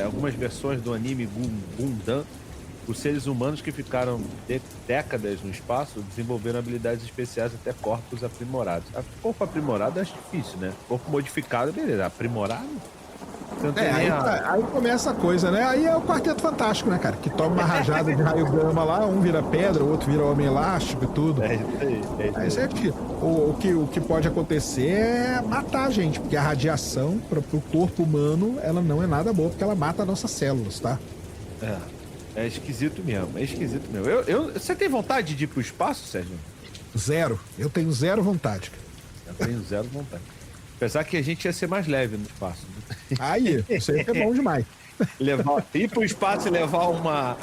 [SPEAKER 2] algumas versões do anime Gundam, os seres humanos que ficaram décadas no espaço desenvolveram habilidades especiais, até corpos aprimorados. Corpo aprimorado acho difícil, né? Corpo modificado, beleza. Aprimorado?
[SPEAKER 1] Aí começa a coisa, né? Aí é o Quarteto Fantástico, né, cara? Que toma uma rajada de raio gama lá, um vira pedra, o outro vira homem elástico e tudo. Aí certo. O que pode acontecer é matar a gente, porque a radiação pro corpo humano, ela não é nada boa, porque ela mata as nossas células, tá?
[SPEAKER 2] É esquisito mesmo, Você tem vontade de ir pro espaço, Sérgio?
[SPEAKER 1] Zero. Eu tenho zero vontade, cara.
[SPEAKER 2] Eu tenho zero vontade. Apesar que a gente ia ser mais leve no espaço. Né?
[SPEAKER 1] Aí, isso aí é bom demais.
[SPEAKER 2] Ir pro espaço e levar uma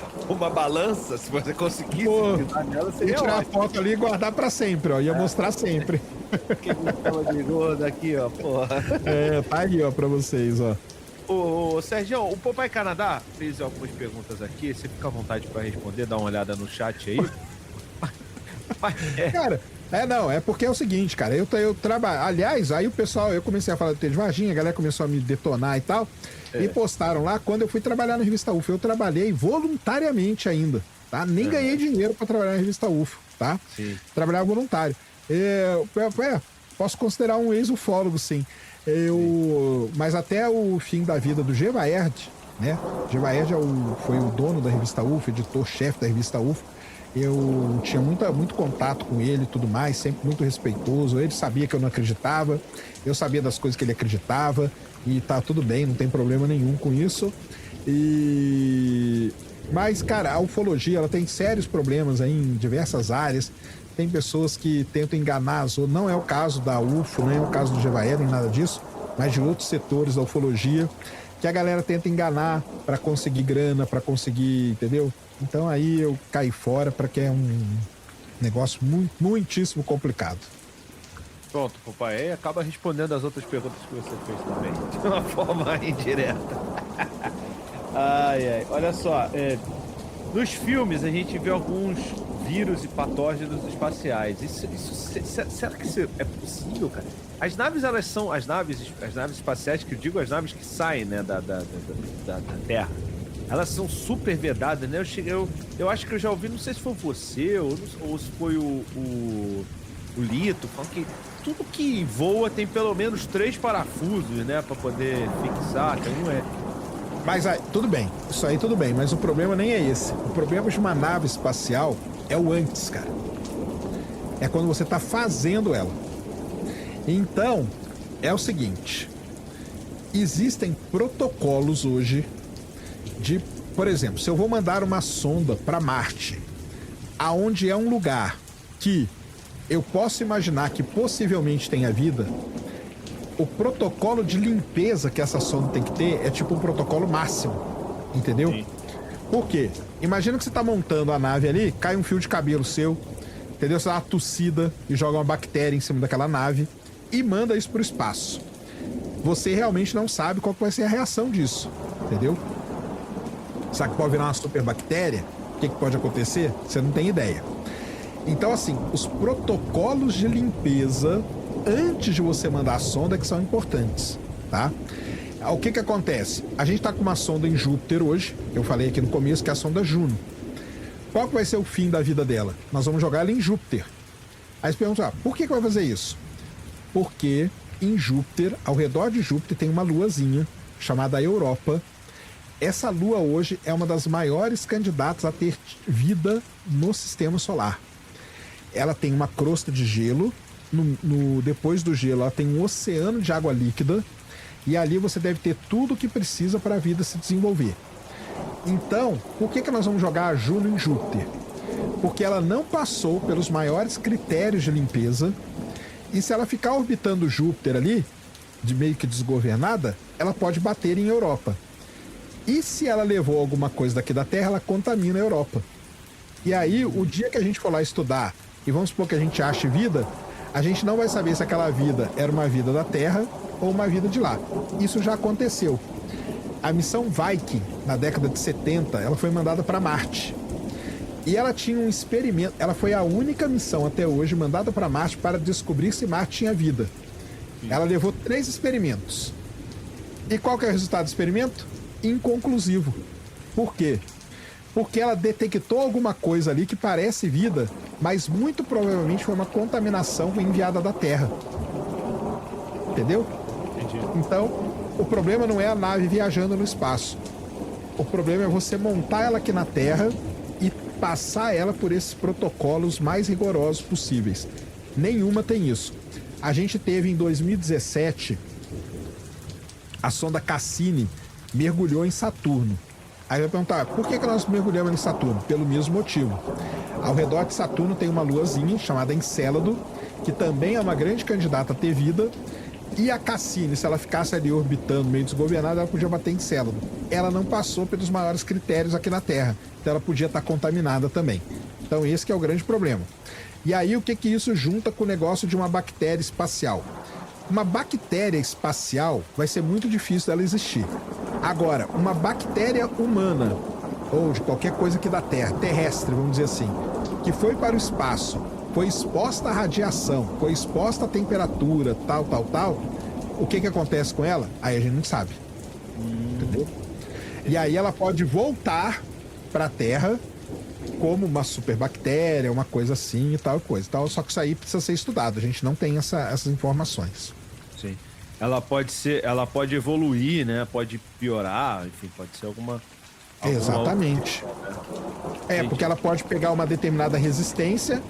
[SPEAKER 2] balança, se você conseguisse pisar nela,
[SPEAKER 1] E
[SPEAKER 2] seria
[SPEAKER 1] tirar a
[SPEAKER 2] ótimo.
[SPEAKER 1] foto ali e guardar pra sempre, ó. Ia mostrar sempre.
[SPEAKER 2] Que estava de gordo aqui, ó, porra.
[SPEAKER 1] Tá aí, ó, pra vocês, ó.
[SPEAKER 2] Ô, Sergião, o Papai Canadá fez algumas perguntas aqui. Você fica à vontade para responder, dá uma olhada no chat aí.
[SPEAKER 1] Cara, não, é porque é o seguinte, cara, eu trabalho. Aliás, aí o pessoal, eu comecei a falar do Tênis Varginha, a galera começou a me detonar e tal. E postaram lá quando eu fui trabalhar na revista UFO. Eu trabalhei voluntariamente ainda, tá? Nem ganhei dinheiro para trabalhar na revista UFO, tá?
[SPEAKER 2] Sim.
[SPEAKER 1] Trabalhava voluntário. Posso considerar um ex-ufólogo, sim. Mas até o fim da vida do Gevaerd, né? Gevaerd foi o dono da revista UFO, editor-chefe da revista UFO. Eu tinha muito contato com ele e tudo mais, sempre muito respeitoso. Ele sabia que eu não acreditava, eu sabia das coisas que ele acreditava, e tá tudo bem, não tem problema nenhum com isso. Mas, cara, a ufologia, ela tem sérios problemas aí em diversas áreas. Tem pessoas que tentam enganar não é o caso da UFO, não é o caso do Gevaer, nem nada disso, mas de outros setores da ufologia, que a galera tenta enganar para conseguir grana, para conseguir, entendeu? Então aí eu caí fora, porque é um negócio muitíssimo complicado.
[SPEAKER 2] Pronto, papai, aí acaba respondendo as outras perguntas que você fez também, de uma forma indireta. Ai, olha só, nos filmes a gente vê alguns vírus e patógenos espaciais. Será que isso é possível, cara? As naves, elas são as naves espaciais, que eu digo as naves que saem, né, da Terra. Elas são super vedadas, né? Eu acho que eu já ouvi, não sei se foi você ou se foi o Lito, falando que tudo que voa tem pelo menos 3 parafusos, né, pra poder fixar, que não é.
[SPEAKER 1] Mas tudo bem, isso aí tudo bem, mas o problema nem é esse. O problema de uma nave espacial é o antes, cara. É quando você tá fazendo ela. Então, é o seguinte: existem protocolos hoje de, por exemplo, se eu vou mandar uma sonda para Marte, aonde é um lugar que eu posso imaginar que possivelmente tenha vida, o protocolo de limpeza que essa sonda tem que ter é tipo um protocolo máximo, entendeu?
[SPEAKER 2] Sim.
[SPEAKER 1] Por quê? Imagina que você tá montando a nave ali, cai um fio de cabelo seu, entendeu? Você dá uma tossida e joga uma bactéria em cima daquela nave e manda isso pro espaço. Você realmente não sabe qual que vai ser a reação disso, entendeu? Será que pode virar uma superbactéria? O que pode acontecer? Você não tem ideia. Então, assim, os protocolos de limpeza antes de você mandar a sonda que são importantes, tá? O que acontece? A gente tá com uma sonda em Júpiter hoje, eu falei aqui no começo, que é a sonda Juno. Qual que vai ser o fim da vida dela? Nós vamos jogar ela em Júpiter. Aí você pergunta, por que vai fazer isso? Porque em Júpiter, ao redor de Júpiter, tem uma luazinha chamada Europa. Essa lua hoje é uma das maiores candidatas a ter vida no sistema solar. Ela tem uma crosta de gelo, depois do gelo ela tem um oceano de água líquida, e ali você deve ter tudo o que precisa para a vida se desenvolver. Então, por que nós vamos jogar a Juno em Júpiter? Porque ela não passou pelos maiores critérios de limpeza, e se ela ficar orbitando Júpiter ali, de meio que desgovernada, ela pode bater em Europa. E se ela levou alguma coisa daqui da Terra, ela contamina a Europa. E aí, o dia que a gente for lá estudar, e vamos supor que a gente ache vida, a gente não vai saber se aquela vida era uma vida da Terra ou uma vida de lá. Isso já aconteceu. A missão Viking, na década de 70, ela foi mandada para Marte. E ela tinha um experimento, ela foi a única missão até hoje mandada para Marte para descobrir se Marte tinha vida. Ela levou 3 experimentos. E qual que é o resultado do experimento? Inconclusivo. Por quê? Porque ela detectou alguma coisa ali que parece vida, mas muito provavelmente foi uma contaminação enviada da Terra. Entendeu?
[SPEAKER 2] Entendi.
[SPEAKER 1] Então, o problema não é a nave viajando no espaço. O problema é você montar ela aqui na Terra e passar ela por esses protocolos mais rigorosos possíveis. Nenhuma tem isso. A gente teve em 2017 a sonda Cassini mergulhou em Saturno. Aí vai perguntar, por que nós mergulhamos em Saturno? Pelo mesmo motivo. Ao redor de Saturno tem uma luazinha chamada Encélado, que também é uma grande candidata a ter vida, E a Cassini, se ela ficasse ali orbitando, meio desgovernada, ela podia bater em Célado. Ela não passou pelos maiores critérios aqui na Terra, então ela podia estar contaminada também. Então esse que é o grande problema. E aí o que isso junta com o negócio de uma bactéria espacial? Uma bactéria espacial vai ser muito difícil dela existir. Agora, uma bactéria humana, ou de qualquer coisa aqui da Terra, terrestre, vamos dizer assim, que foi para o espaço, foi exposta à radiação, foi exposta à temperatura, tal, o que acontece com ela? Aí a gente não sabe. Entendeu? E aí ela pode voltar para a Terra como uma superbactéria, uma coisa assim e tal coisa. Só que isso aí precisa ser estudado. A gente não tem essas informações.
[SPEAKER 2] Sim. Ela pode evoluir, né? Pode piorar, enfim, pode ser alguma
[SPEAKER 1] Exatamente. Porque ela pode pegar uma determinada resistência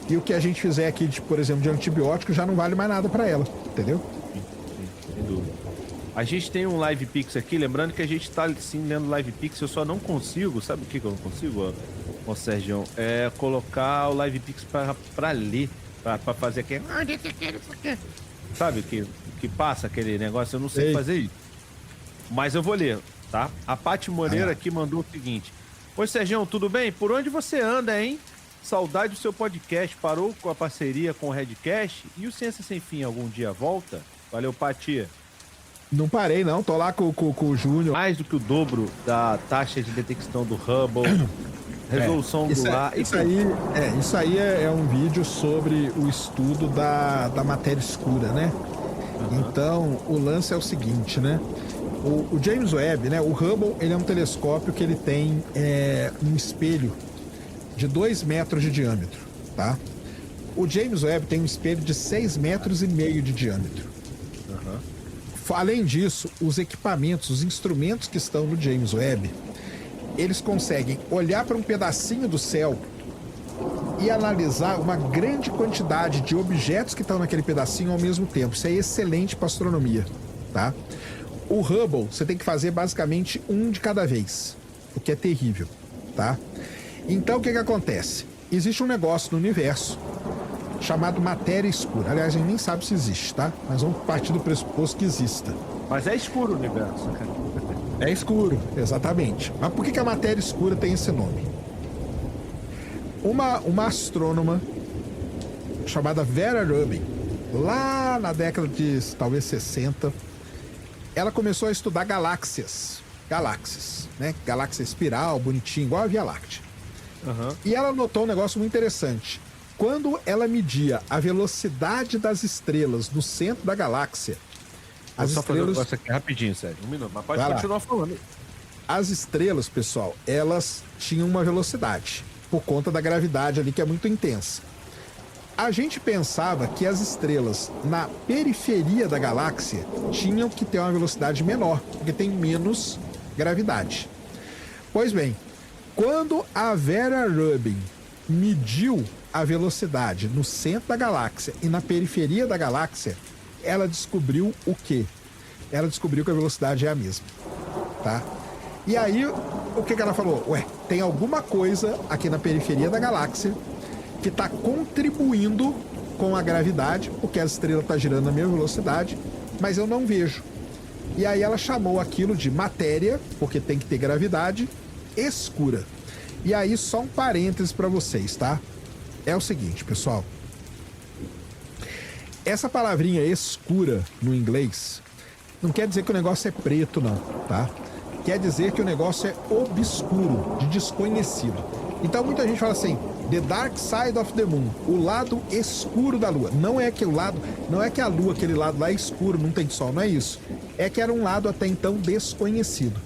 [SPEAKER 1] e o que a gente fizer aqui, por exemplo, de antibiótico já não vale mais nada para ela, entendeu?
[SPEAKER 2] Sim, sem dúvida. A gente tem um Live Pix aqui, lembrando que a gente tá sim lendo Live Pix, eu só não consigo, sabe o que eu não consigo, ô Sérgio? É colocar o Live Pix pra ler, pra fazer aquele... Sabe que passa aquele negócio? Eu não sei fazer isso. Mas eu vou ler, tá? A Paty Moreira aqui mandou o seguinte: oi, Sérgio, tudo bem? Por onde você anda, hein? Saudade do seu podcast. Parou com a parceria com o Redcast? E o Ciência Sem Fim algum dia volta? Valeu, Paty.
[SPEAKER 1] Não parei, não. Tô lá com o Júnior.
[SPEAKER 2] Mais do que o dobro da taxa de detecção do Hubble. Resolução do ar.
[SPEAKER 1] Isso aí é um vídeo sobre o estudo da matéria escura, né? Então, o lance é o seguinte, né? O James Webb, né? O Hubble, ele é um telescópio que ele tem um espelho de 2 metros de diâmetro, tá? O James Webb tem um espelho de 6,5 metros de diâmetro. Além disso, os equipamentos, os instrumentos que estão no James Webb, eles conseguem olhar para um pedacinho do céu e analisar uma grande quantidade de objetos que estão naquele pedacinho ao mesmo tempo. Isso é excelente para astronomia, tá? O Hubble, você tem que fazer basicamente um de cada vez, o que é terrível, tá? Então, o que acontece? Existe um negócio no universo chamado matéria escura. Aliás, a gente nem sabe se existe, tá? Mas vamos partir do pressuposto que exista.
[SPEAKER 2] Mas é escuro o universo, cara.
[SPEAKER 1] É escuro, exatamente. Mas por que a matéria escura tem esse nome? Uma astrônoma chamada Vera Rubin, lá na década de talvez 60, ela começou a estudar galáxias, né? Galáxia espiral, bonitinho, igual a Via Láctea. E ela notou um negócio muito interessante. Quando ela media a velocidade das estrelas no centro da galáxia,
[SPEAKER 2] as estrelas... Fazer um negócio aqui rapidinho, Sérgio. Um minuto, mas pode continuar falando.
[SPEAKER 1] As estrelas, pessoal, elas tinham uma velocidade por conta da gravidade ali que é muito intensa. A gente pensava que as estrelas na periferia da galáxia tinham que ter uma velocidade menor, porque tem menos gravidade. Pois bem, quando a Vera Rubin mediu a velocidade no centro da galáxia e na periferia da galáxia, ela descobriu o quê? Ela descobriu que a velocidade é a mesma, tá? E aí, o que ela falou? Tem alguma coisa aqui na periferia da galáxia que está contribuindo com a gravidade, porque a estrela está girando na mesma velocidade, mas eu não vejo. E aí ela chamou aquilo de matéria, porque tem que ter gravidade, escura. E aí, só um parênteses para vocês, tá? É o seguinte, pessoal. Essa palavrinha escura no inglês não quer dizer que o negócio é preto, não, tá? Quer dizer que o negócio é obscuro, de desconhecido. Então, muita gente fala assim, the dark side of the moon, o lado escuro da lua. Não é que a lua, aquele lado lá é escuro, não tem sol, não é isso. É que era um lado até então desconhecido.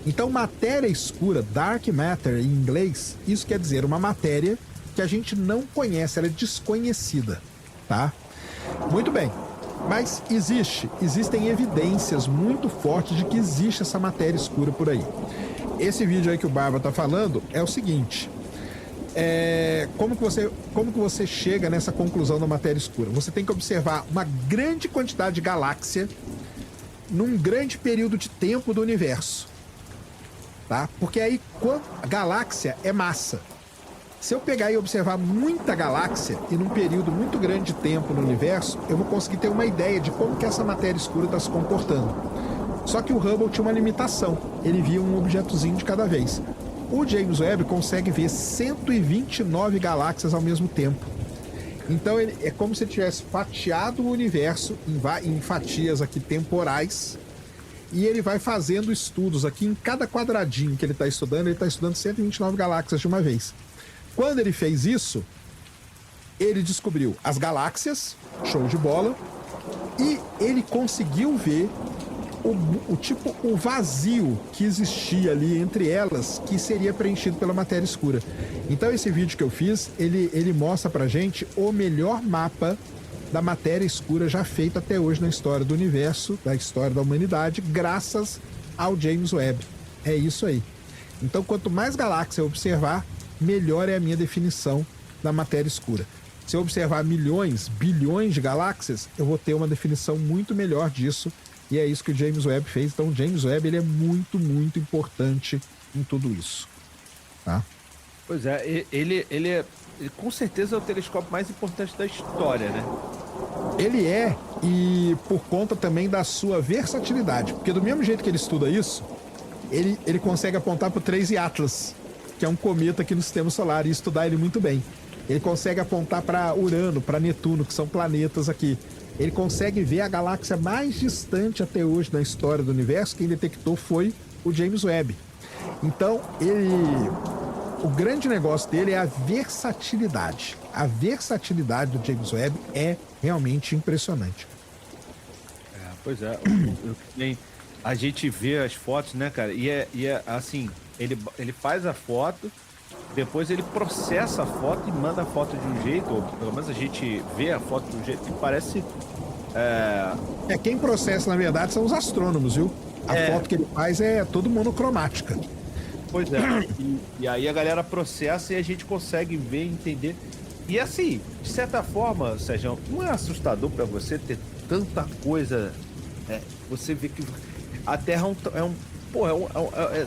[SPEAKER 1] Então, matéria escura, dark matter em inglês, isso quer dizer uma matéria que a gente não conhece, ela é desconhecida, tá? Muito bem, mas existem evidências muito fortes de que existe essa matéria escura por aí. Esse vídeo aí que o Barba tá falando é o seguinte, como que você chega nessa conclusão da matéria escura? Você tem que observar uma grande quantidade de galáxia num grande período de tempo do universo, tá? Porque aí, a galáxia é massa. Se eu pegar e observar muita galáxia e num período muito grande de tempo no universo, eu vou conseguir ter uma ideia de como que essa matéria escura está se comportando. Só que o Hubble tinha uma limitação, ele via um objetozinho de cada vez. O James Webb consegue ver 129 galáxias ao mesmo tempo. Então é como se ele tivesse fatiado o universo em fatias aqui temporais, e ele vai fazendo estudos aqui em cada quadradinho que ele está estudando, ele está estudando 129 galáxias de uma vez. Quando ele fez isso, ele descobriu as galáxias, show de bola, e ele conseguiu ver o vazio que existia ali entre elas, que seria preenchido pela matéria escura. Então esse vídeo que eu fiz, ele mostra pra gente o melhor mapa da matéria escura já feito até hoje na história do universo, da história da humanidade, graças ao James Webb. É isso aí. Então quanto mais galáxia eu observar, melhor é a minha definição da matéria escura. Se eu observar milhões, bilhões de galáxias, eu vou ter uma definição muito melhor disso. E é isso que o James Webb fez. Então o James Webb ele é muito, muito importante em tudo isso. Tá?
[SPEAKER 2] Pois é, ele com certeza é o telescópio mais importante da história, né?
[SPEAKER 1] Ele é, e por conta também da sua versatilidade. Porque do mesmo jeito que ele estuda isso, ele consegue apontar para o 3 Atlas, que é um cometa aqui no sistema solar, e estudar ele muito bem. Ele consegue apontar para Urano, para Netuno, que são planetas aqui. Ele consegue ver a galáxia mais distante até hoje na história do universo. Quem detectou foi o James Webb. Então, o grande negócio dele é a versatilidade. A versatilidade do James Webb é realmente impressionante.
[SPEAKER 2] Pois é, a gente vê as fotos, né, cara? E é assim, ele faz a foto, depois ele processa a foto e manda a foto de um jeito, ou pelo menos a gente vê a foto de um jeito que parece...
[SPEAKER 1] Quem processa, na verdade, são os astrônomos, viu? A foto que ele faz é toda monocromática.
[SPEAKER 2] Pois é, e aí a galera processa e a gente consegue ver, entender. E assim, de certa forma, Sérgio, não é assustador pra você ter tanta coisa, você vê que a Terra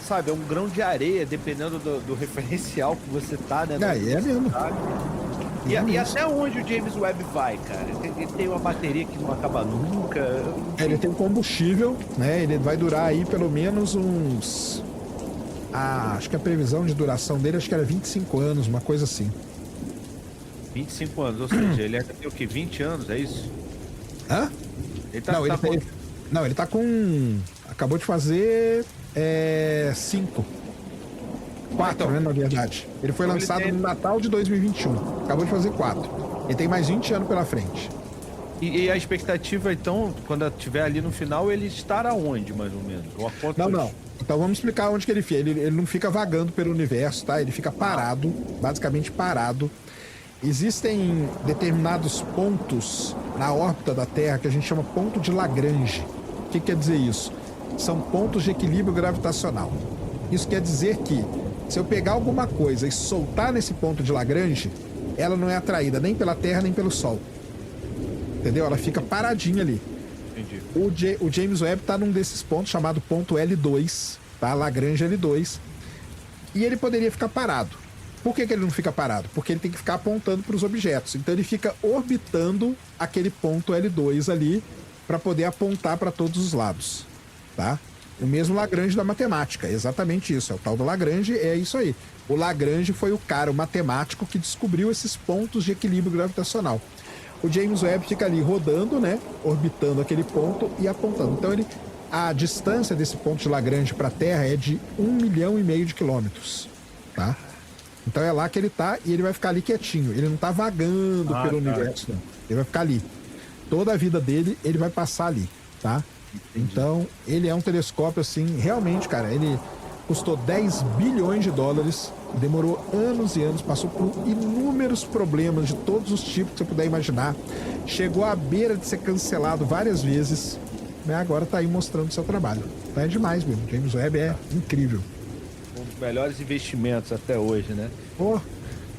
[SPEAKER 2] sabe, é um grão de areia, dependendo do referencial que você tá, né?
[SPEAKER 1] É mesmo.
[SPEAKER 2] E até onde o James Webb vai, cara? Ele tem uma bateria que não acaba nunca.
[SPEAKER 1] Ele tem combustível, né? Ele vai durar aí pelo menos uns... acho que a previsão de duração dele acho que era 25 anos, uma coisa assim.
[SPEAKER 2] 25 anos, ou seja, ele tem o quê? 20 anos, é isso?
[SPEAKER 1] Hã? Ele tá com... Acabou de fazer 5. 4, né, na verdade. Ele foi lançado no Natal de 2021. Acabou de fazer 4. Ele tem mais 20 anos pela frente.
[SPEAKER 2] E a expectativa, então, quando estiver ali no final, ele estará onde, mais ou menos?
[SPEAKER 1] Não. Então vamos explicar onde que ele fica. Ele não fica vagando pelo universo, tá? Ele fica parado, basicamente parado. Existem determinados pontos na órbita da Terra que a gente chama ponto de Lagrange. O que quer dizer isso? São pontos de equilíbrio gravitacional. Isso quer dizer que se eu pegar alguma coisa e soltar nesse ponto de Lagrange, ela não é atraída nem pela Terra nem pelo Sol. Entendeu? Ela fica paradinha ali.
[SPEAKER 2] Entendi.
[SPEAKER 1] O James Webb está num desses pontos chamado ponto L2, tá? Lagrange L2. E ele poderia ficar parado. Por que ele não fica parado? Porque ele tem que ficar apontando para os objetos. Então ele fica orbitando aquele ponto L2 ali para poder apontar para todos os lados, tá? O mesmo Lagrange da matemática, exatamente isso. É o tal do Lagrange, é isso aí. O Lagrange foi o matemático que descobriu esses pontos de equilíbrio gravitacional. O James Webb fica ali rodando, né? Orbitando aquele ponto e apontando. Então a distância desse ponto de Lagrange para a Terra é de 1,5 milhão de quilômetros, tá? Então é lá que ele tá e ele vai ficar ali quietinho. Ele não tá vagando pelo universo, não. Ele vai ficar ali. Toda a vida dele, ele vai passar ali, tá? Entendi. Então, ele é um telescópio, assim, realmente, cara, ele custou 10 bilhões de dólares, demorou anos e anos, passou por inúmeros problemas de todos os tipos que você puder imaginar, chegou à beira de ser cancelado várias vezes, né? Agora tá aí mostrando o seu trabalho. Tá, é demais mesmo, James Webb é incrível.
[SPEAKER 2] Um dos melhores investimentos até hoje, né?
[SPEAKER 1] Pô.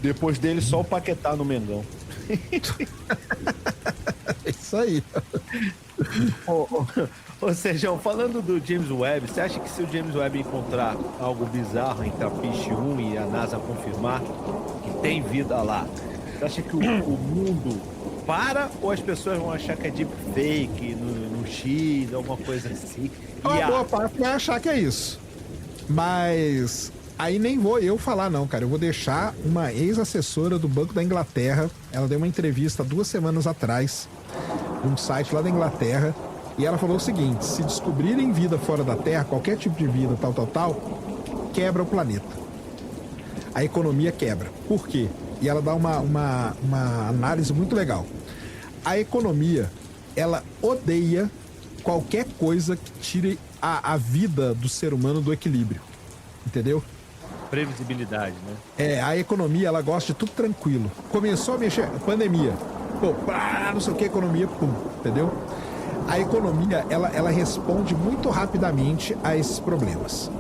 [SPEAKER 2] Depois dele, só o Paquetá no Mengão.
[SPEAKER 1] É isso aí.
[SPEAKER 2] Ou seja, falando do James Webb, você acha que se o James Webb encontrar algo bizarro entre a Peixe 1 e a NASA confirmar que tem vida lá, você acha que o mundo para ou as pessoas vão achar que é deepfake no X, alguma coisa assim?
[SPEAKER 1] Uma boa parte vai achar que é isso. Mas aí nem vou eu falar não, cara. Eu vou deixar uma ex-assessora do Banco da Inglaterra. Ela deu uma entrevista 2 semanas atrás num site lá da Inglaterra. E ela falou o seguinte: se descobrirem vida fora da Terra, qualquer tipo de vida, tal, quebra o planeta. A economia quebra. Por quê? E ela dá uma análise muito legal. A economia, ela odeia qualquer coisa que tire a vida do ser humano do equilíbrio. Entendeu?
[SPEAKER 2] Previsibilidade, né?
[SPEAKER 1] A economia, ela gosta de tudo tranquilo. Começou a mexer, pandemia. Pô, não sei o que, economia, pum, entendeu? A economia, ela responde muito rapidamente a esses problemas.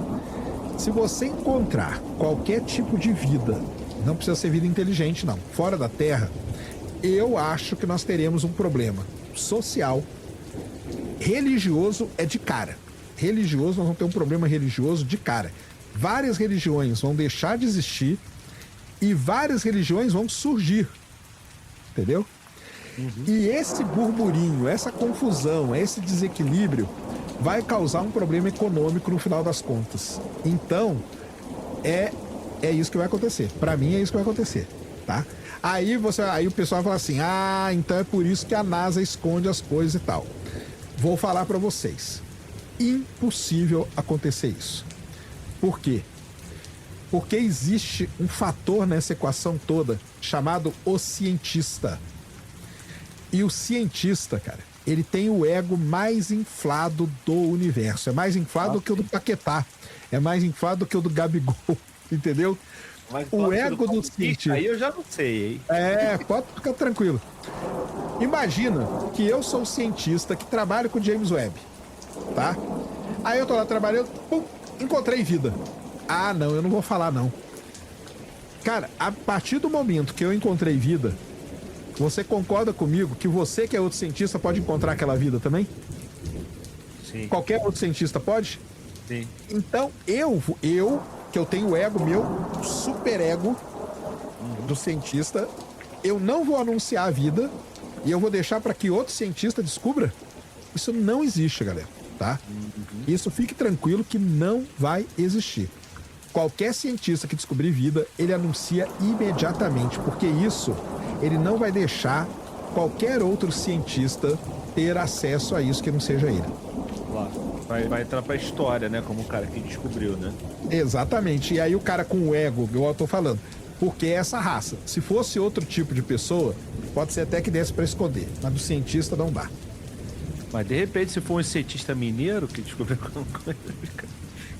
[SPEAKER 1] Se você encontrar qualquer tipo de vida, não precisa ser vida inteligente, não, fora da Terra, eu acho que nós teremos um problema social. Religioso é de cara. Religioso, nós vamos ter um problema religioso de cara. Várias religiões vão deixar de existir e várias religiões vão surgir. Entendeu? E esse burburinho, essa confusão, esse desequilíbrio vai causar um problema econômico no final das contas. Então, é isso que vai acontecer. Para mim é isso que vai acontecer, tá? Aí o pessoal fala assim: "Ah, então é por isso que a NASA esconde as coisas e tal". Vou falar para vocês. Impossível acontecer isso. Por quê? Porque existe um fator nessa equação toda chamado o cientista. E o cientista, cara, ele tem o ego mais inflado do universo. É mais inflado do que o do Paquetá. É mais inflado do que o do Gabigol. Entendeu? O ego do cientista.
[SPEAKER 2] Aí eu já não sei, hein?
[SPEAKER 1] Pode ficar tranquilo. Imagina que eu sou cientista que trabalho com James Webb, tá? Aí eu tô lá trabalhando, pum, encontrei vida. Ah, não, eu não vou falar, não. Cara, a partir do momento que eu encontrei vida, você concorda comigo que você, que é outro cientista, pode encontrar aquela vida também?
[SPEAKER 2] Sim.
[SPEAKER 1] Qualquer outro cientista pode?
[SPEAKER 2] Sim.
[SPEAKER 1] Então, eu que eu tenho o ego, meu super ego do cientista, eu não vou anunciar a vida e eu vou deixar para que outro cientista descubra? Isso não existe, galera, tá? Isso fique tranquilo que não vai existir. Qualquer cientista que descobrir vida, ele anuncia imediatamente, porque isso ele não vai deixar qualquer outro cientista ter acesso a isso que não seja ele.
[SPEAKER 2] Claro. Vai entrar pra história, né? Como o cara que descobriu, né?
[SPEAKER 1] Exatamente. E aí o cara com o ego, igual eu tô falando, porque é essa raça. Se fosse outro tipo de pessoa, pode ser até que desse pra esconder, mas do cientista não dá.
[SPEAKER 2] Mas de repente, se for um cientista mineiro que descobriu alguma coisa, fica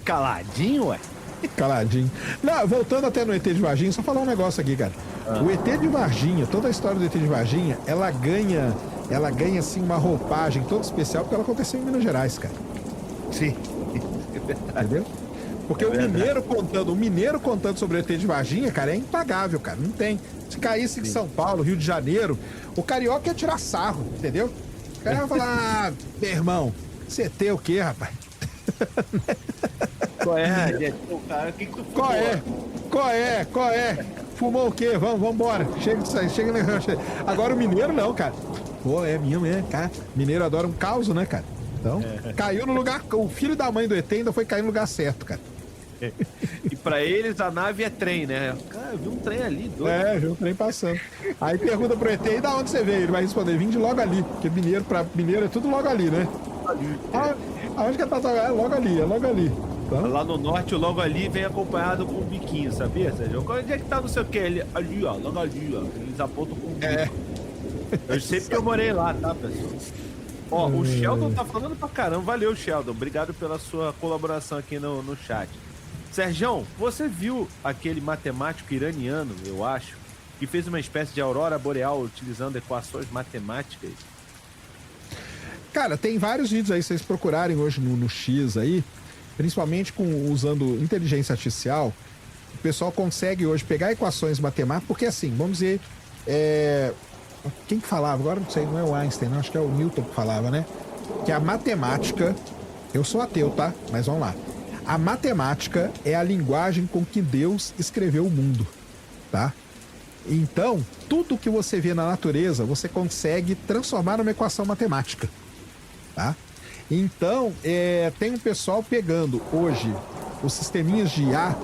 [SPEAKER 2] caladinho, ué?
[SPEAKER 1] Caladinho. Não, voltando até no ET de Varginha, só falar um negócio aqui, cara. O ET de Varginha, toda a história do ET de Varginha, ela ganha assim uma roupagem toda especial porque ela aconteceu em Minas Gerais, cara.
[SPEAKER 2] Sim. É verdade.
[SPEAKER 1] Entendeu? Porque o mineiro contando sobre o ET de Varginha, cara, é impagável, cara. Não tem. Se caísse em São Paulo, Rio de Janeiro, o carioca ia tirar sarro, entendeu? O cara ia falar: meu irmão, você tem o quê, rapaz?
[SPEAKER 2] Qual é? O cara, o que tu fumou?
[SPEAKER 1] Qual é? Fumou o quê? Vamos embora. Chega disso aí, chega negócio. Agora o mineiro não, cara. Pô, cara. Mineiro adora um caos, né, cara? Então, caiu no lugar. O filho da mãe do ET ainda foi cair no lugar certo, cara.
[SPEAKER 2] E pra eles a nave é trem, né? Cara, eu vi um trem ali, doido.
[SPEAKER 1] Viu um trem passando. Aí pergunta pro ET: e da onde você veio? Ele vai responder: vim de logo ali. Porque mineiro é tudo logo ali, né? Aonde que tá? É logo ali. Então...
[SPEAKER 2] Lá no norte, o logo ali vem acompanhado com um biquinho, sabia, Sérgio? Onde é que tá não sei o que? Ele, ali, ó, logo ali, ó. Eles apontam com o bico. Eu sei porque eu morei lá, tá, pessoal? Ó, o Sheldon tá falando pra caramba. Valeu, Sheldon. Obrigado pela sua colaboração aqui no chat. Sergião, você viu aquele matemático iraniano, eu acho, que fez uma espécie de aurora boreal utilizando equações matemáticas?
[SPEAKER 1] Cara, tem vários vídeos aí, se vocês procurarem hoje no X aí, principalmente usando inteligência artificial, o pessoal consegue hoje pegar equações matemáticas, porque assim, vamos dizer, quem que falava? Agora não sei, não é o Einstein, não, acho que é o Newton que falava, né? que a matemática... Eu sou ateu, tá? Mas vamos lá. A matemática é a linguagem com que Deus escreveu o mundo, tá? Então, tudo que você vê na natureza, você consegue transformar numa equação matemática, tá? Então, tem um pessoal pegando hoje os sisteminhas de IA,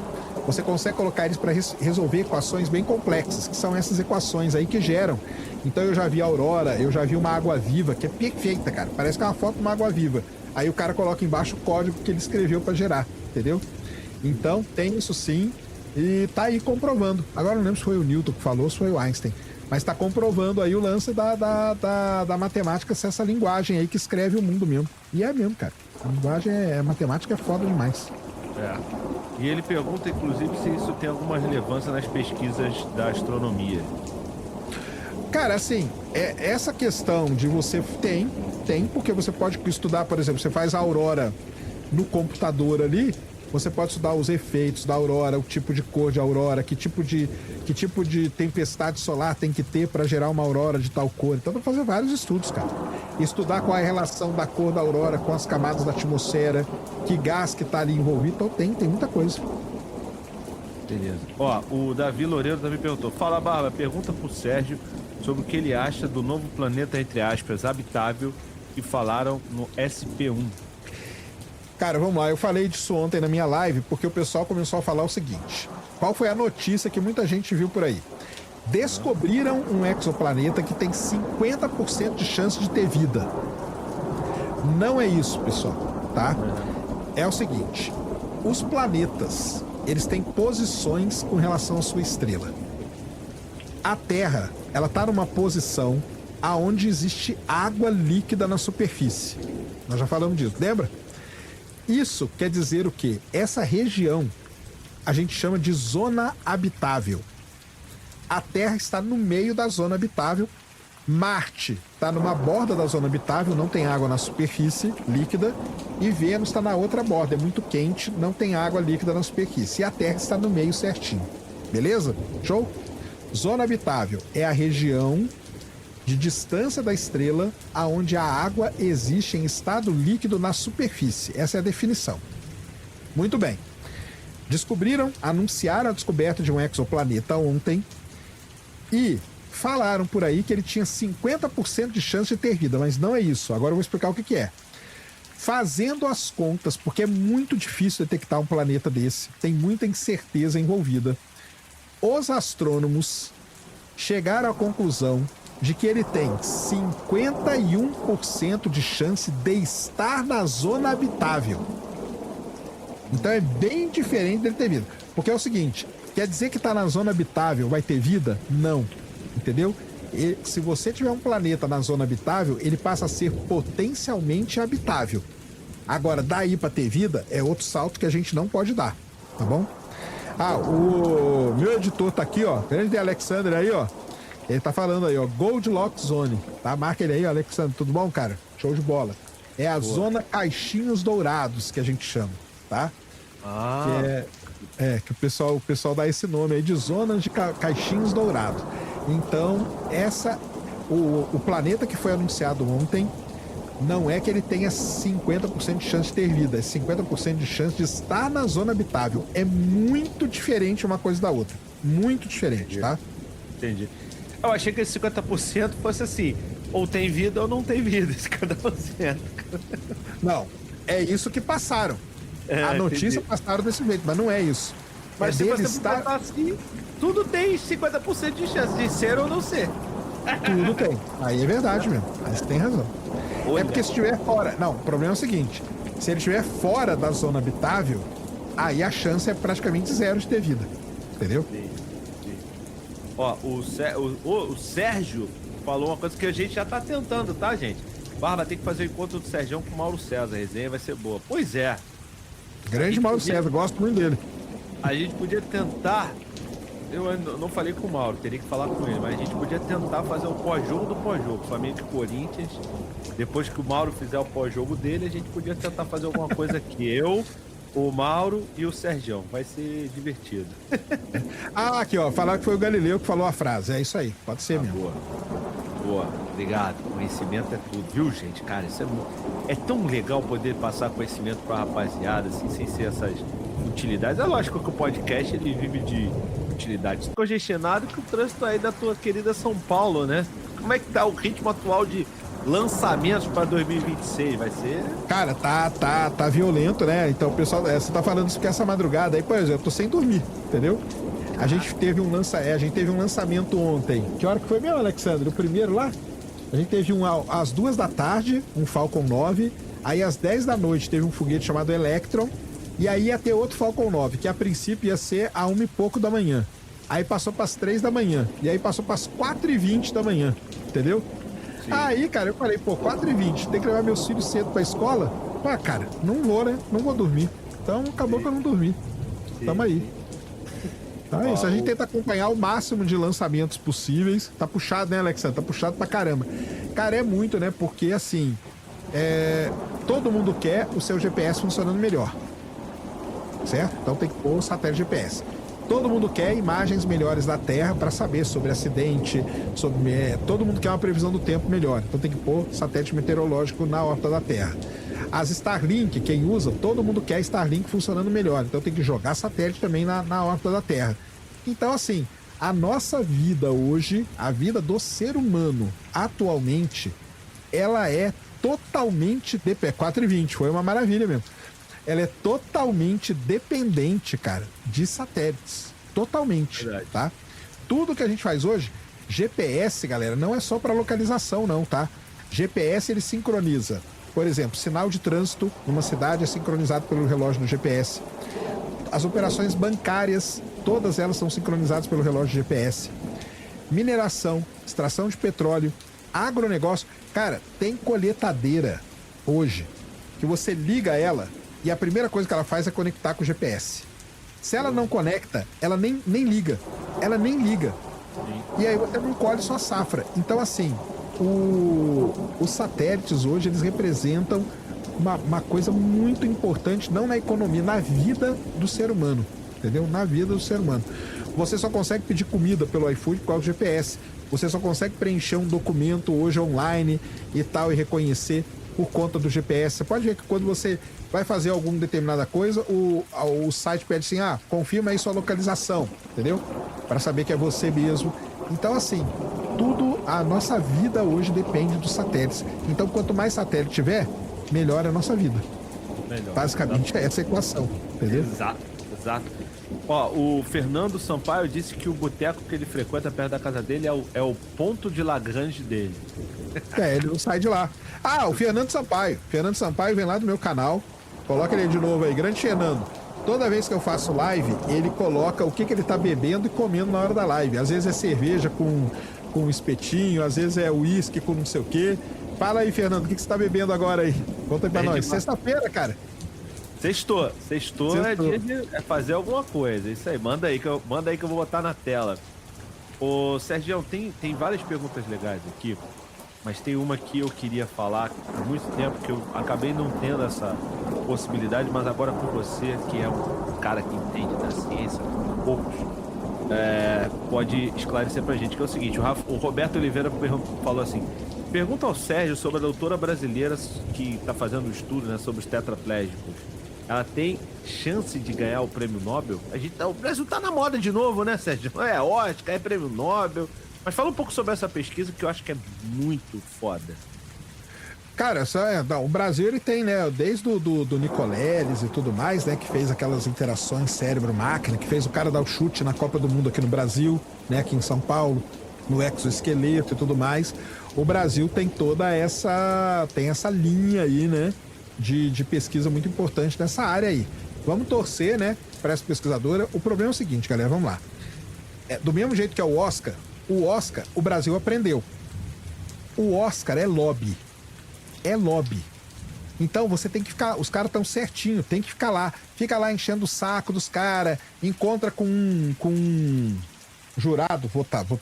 [SPEAKER 1] você consegue colocar eles para resolver equações bem complexas, que são essas equações aí que geram. Então, eu já vi a aurora, eu já vi uma água viva, que é perfeita, cara. Parece que é uma foto de uma água viva. Aí o cara coloca embaixo o código que ele escreveu para gerar, entendeu? Então, tem isso sim, e tá aí comprovando. Agora não lembro se foi o Newton que falou, se foi o Einstein. Mas está comprovando aí o lance da matemática ser essa linguagem aí que escreve o mundo mesmo. E é mesmo, cara. A linguagem a matemática é foda demais.
[SPEAKER 2] É. E ele pergunta, inclusive, se isso tem alguma relevância nas pesquisas da astronomia.
[SPEAKER 1] Cara, assim, essa questão de você tem, porque você pode estudar, por exemplo, você faz a aurora no computador ali, você pode estudar os efeitos da aurora, o tipo de cor de aurora, que tipo de tempestade solar tem que ter para gerar uma aurora de tal cor. Então, dá pra fazer vários estudos, cara. Estudar qual é a relação da cor da aurora com as camadas da atmosfera, que gás que tá ali envolvido. Então, tem muita coisa.
[SPEAKER 2] Beleza. Ó, o Davi Loureiro também perguntou. Fala, Barba, pergunta pro Sérgio sobre o que ele acha do novo planeta, entre aspas, habitável, que falaram no SP1.
[SPEAKER 1] Cara, vamos lá, eu falei disso ontem na minha live, porque o pessoal começou a falar o seguinte. Qual foi a notícia que muita gente viu por aí? Descobriram um exoplaneta que tem 50% de chance de ter vida. Não é isso, pessoal, tá? É o seguinte, os planetas, eles têm posições com relação à sua estrela. A Terra, ela tá numa posição aonde existe água líquida na superfície. Nós já falamos disso, lembra? Isso quer dizer o quê? Essa região a gente chama de zona habitável. A Terra está no meio da zona habitável. Marte está numa borda da zona habitável, não tem água na superfície líquida. E Vênus está na outra borda, é muito quente, não tem água líquida na superfície. E a Terra está no meio certinho. Beleza? Show? Zona habitável é a região de distância da estrela aonde a água existe em estado líquido na superfície. Essa é a definição. Muito bem. Anunciaram a descoberta de um exoplaneta ontem e falaram por aí que ele tinha 50% de chance de ter vida, mas não é isso. Agora eu vou explicar o que é. Fazendo as contas, porque é muito difícil detectar um planeta desse, tem muita incerteza envolvida. Os astrônomos chegaram à conclusão de que ele tem 51% de chance de estar na zona habitável. Então é bem diferente dele ter vida. Porque é o seguinte, quer dizer que está na zona habitável vai ter vida? Não. Entendeu? E se você tiver um planeta na zona habitável, ele passa a ser potencialmente habitável. Agora, daí para ter vida, é outro salto que a gente não pode dar. Tá bom? Ah, o meu editor tá aqui, ó. Grande Alexander aí, ó. Ele tá falando aí, ó. Goldilocks Zone. Tá? Marca ele aí, ó, Alexander. Tudo bom, cara? Show de bola. É a zona Caixinhos Dourados que a gente chama, tá?
[SPEAKER 2] Ah.
[SPEAKER 1] Que o pessoal dá esse nome aí de zonas de Caixinhos Dourados. Então, o planeta que foi anunciado ontem não é que ele tenha 50% de chance de ter vida, é 50% de chance de estar na zona habitável. É muito diferente uma coisa da outra. Muito diferente, tá?
[SPEAKER 2] Entendi. Eu achei que esse 50% fosse assim, ou tem vida ou não tem vida, esse 50%.
[SPEAKER 1] Não, é isso que passaram. A notícia passaram desse jeito, mas não é isso.
[SPEAKER 2] Mas se você botar assim, tudo tem 50% de chance de ser ou não ser.
[SPEAKER 1] Tudo tem. Aí é verdade mesmo. Aí você tem razão.
[SPEAKER 2] Olha.
[SPEAKER 1] É porque se estiver fora... Não, o problema é o seguinte. Se ele estiver fora da zona habitável, aí a chance é praticamente zero de ter vida. Entendeu?
[SPEAKER 2] Sim. Ó, o Sérgio falou uma coisa que a gente já tá tentando, tá, gente? Barba, tem que fazer o encontro do Sérgio com o Mauro César. A resenha vai ser boa. Pois é.
[SPEAKER 1] Grande Mauro César, gosto muito dele.
[SPEAKER 2] A gente podia tentar... Eu não falei com o Mauro, teria que falar com ele, mas a gente podia tentar fazer um pós-jogo do pós-jogo. Flamengo e Corinthians. Depois que o Mauro fizer o pós-jogo dele, a gente podia tentar fazer alguma coisa aqui. Eu, o Mauro e o Sergião. Vai ser divertido.
[SPEAKER 1] Aqui, ó. Falaram que foi o Galileu que falou a frase. É isso aí. Pode ser mesmo.
[SPEAKER 2] Boa. Pô, obrigado. Conhecimento é tudo, viu, gente? Cara, isso é tão legal poder passar conhecimento pra rapaziada, assim, sem ser essas utilidades. É lógico que o podcast, ele vive de utilidades. Congestionado que o trânsito aí da tua querida São Paulo, né? Como é que tá o ritmo atual de lançamentos pra 2026? Vai ser...
[SPEAKER 1] Cara, tá violento, né? Então, o pessoal, você tá falando isso porque essa madrugada aí, por exemplo, eu tô sem dormir, entendeu? A gente teve um lançamento ontem. Que hora que foi mesmo, Alexandre? O primeiro lá? A gente teve às 2 da tarde, um Falcon 9. Aí às 10 da noite teve um foguete chamado Electron. E aí ia ter outro Falcon 9, que a princípio ia ser a 1 e pouco da manhã. Aí passou pras 3 da manhã. E aí passou pras 4h20 da manhã. Entendeu? Sim. Aí, cara, eu falei, 4h20, tem que levar meus filhos cedo pra escola? Ah, cara, não vou, né? Não vou dormir. Então acabou que eu não dormi. Tamo aí. Então é isso, a gente tenta acompanhar o máximo de lançamentos possíveis. Tá puxado, né, Alexandre? Tá puxado pra caramba. Cara, é muito, né? Porque, assim, todo mundo quer o seu GPS funcionando melhor. Certo? Então tem que pôr o satélite GPS. Todo mundo quer imagens melhores da Terra para saber sobre acidente, todo mundo quer uma previsão do tempo melhor. Então tem que pôr satélite meteorológico na órbita da Terra. As Starlink, quem usa, todo mundo quer Starlink funcionando melhor. Então tem que jogar satélite também na órbita da Terra. Então, assim, a nossa vida hoje, a vida do ser humano atualmente, ela é totalmente... 4h20, foi uma maravilha mesmo. Ela é totalmente dependente, cara, de satélites. Totalmente, verdade. Tá? Tudo que a gente faz hoje, GPS, galera, não é só para localização, não, tá? GPS, ele sincroniza. Por exemplo, sinal de trânsito numa cidade é sincronizado pelo relógio no GPS. As operações bancárias, todas elas são sincronizadas pelo relógio GPS. Mineração, extração de petróleo, agronegócio. Cara, tem colheitadeira hoje que você liga ela e a primeira coisa que ela faz é conectar com o GPS. Se ela não conecta, ela nem liga. Ela nem liga. E aí você não colhe sua safra. Então, assim, os satélites hoje, eles representam uma coisa muito importante, não na economia, na vida do ser humano. Entendeu? Na vida do ser humano. Você só consegue pedir comida pelo iFood por causa do GPS. Você só consegue preencher um documento hoje online e tal, e reconhecer por conta do GPS. Você pode ver que quando você vai fazer alguma determinada coisa, o site pede assim, confirma aí sua localização, entendeu? Para saber que é você mesmo. Então, assim, a nossa vida hoje depende dos satélites. Então, quanto mais satélite tiver, melhor a nossa vida. Melhor. Basicamente é essa a equação, entendeu?
[SPEAKER 2] Exato. Ó, o Fernando Sampaio disse que o boteco que ele frequenta perto da casa dele é o ponto de Lagrange dele.
[SPEAKER 1] Ele não sai de lá. O Fernando Sampaio. Fernando Sampaio vem lá do meu canal. Coloca ele de novo aí. Grande Fernando. Toda vez que eu faço live, ele coloca o que ele tá bebendo e comendo na hora da live. Às vezes é cerveja com espetinho, às vezes é uísque com não sei o quê. Fala aí, Fernando, o que você tá bebendo agora aí? Conta aí pra nós. Sexta-feira, cara.
[SPEAKER 2] Sextou é dia de fazer alguma coisa. Isso aí, manda aí que eu vou botar na tela. Ô, Sergião, tem várias perguntas legais aqui, mas tem uma que eu queria falar há muito tempo, que eu acabei não tendo essa possibilidade, mas agora com você, que é um cara que entende da ciência, poucos, pode esclarecer pra gente, que é o seguinte, o Roberto Oliveira falou assim, pergunta ao Sérgio sobre a doutora brasileira que está fazendo um estudo, né, sobre os tetraplégicos. Ela tem chance de ganhar o prêmio Nobel? O Brasil tá na moda de novo, né, Sérgio? É Oscar, é prêmio Nobel. Mas fala um pouco sobre essa pesquisa, que eu acho que é muito foda.
[SPEAKER 1] Cara, o Brasil, ele tem, né, desde do Nicoleles e tudo mais, né, que fez aquelas interações cérebro-máquina, que fez o cara dar o chute na Copa do Mundo aqui no Brasil, né, aqui em São Paulo, no exoesqueleto e tudo mais. O Brasil tem essa linha aí, né, de pesquisa muito importante nessa área aí. Vamos torcer, né, para essa pesquisadora. O problema é o seguinte, galera, vamos lá. Do mesmo jeito que é o Oscar, o Brasil aprendeu. O Oscar é lobby. É lobby. Então você tem que ficar, os caras estão certinho, tem que ficar lá. Fica lá enchendo o saco dos caras, encontra com um jurado,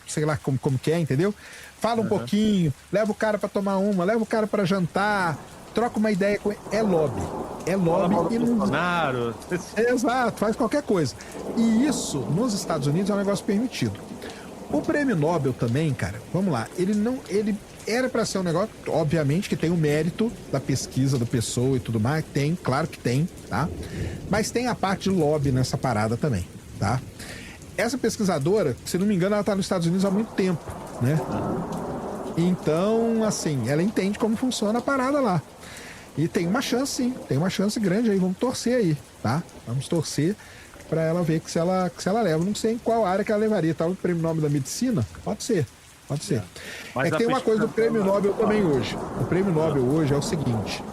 [SPEAKER 1] sei lá como que é, entendeu? Fala um pouquinho, leva o cara para tomar leva o cara para jantar, troca uma ideia com ele. É lobby. É lobby e não...
[SPEAKER 2] Bolsonaro.
[SPEAKER 1] Exato, faz qualquer coisa. E isso, nos Estados Unidos, é um negócio permitido. O prêmio Nobel também, cara, vamos lá, ele era para ser um negócio, obviamente, que tem o mérito da pesquisa da pessoa e tudo mais, tem, claro que tem, tá? Mas tem a parte de lobby nessa parada também, tá? Essa pesquisadora, se não me engano, ela tá nos Estados Unidos há muito tempo, né? Então, assim, ela entende como funciona a parada lá. E tem uma chance, sim, tem uma chance grande aí, vamos torcer aí, tá? Vamos torcer para ela ver que se ela leva. Não sei em qual área que ela levaria, tá? O prêmio Nobel da Medicina? Pode ser. É que tem uma coisa do prêmio Nobel também hoje. O prêmio Nobel hoje é o seguinte: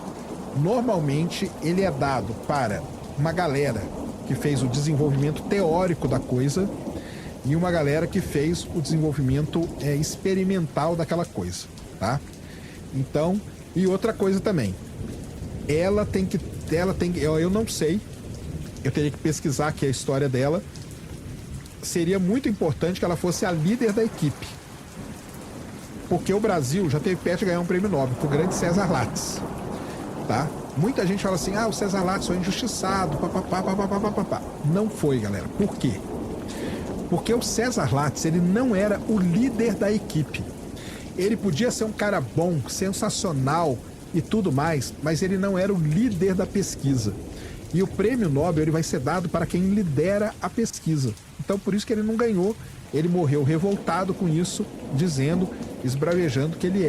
[SPEAKER 1] normalmente ele é dado para uma galera que fez o desenvolvimento teórico da coisa e uma galera que fez o desenvolvimento experimental daquela coisa, tá? Então, e outra coisa também, eu não sei, eu teria que pesquisar aqui a história dela. Seria muito importante que ela fosse a líder da equipe, porque o Brasil já teve perto de ganhar um prêmio Nobel pro grande César Lattes, tá? Muita gente fala assim, o César Lattes foi injustiçado, papapá. Não foi, galera. Por quê? Porque o César Lattes, ele não era o líder da equipe. Ele podia ser um cara bom, sensacional e tudo mais, mas ele não era o líder da pesquisa. E o prêmio Nobel, ele vai ser dado para quem lidera a pesquisa. Então, por isso que ele não ganhou. Ele morreu revoltado com isso, dizendo, esbravejando que ele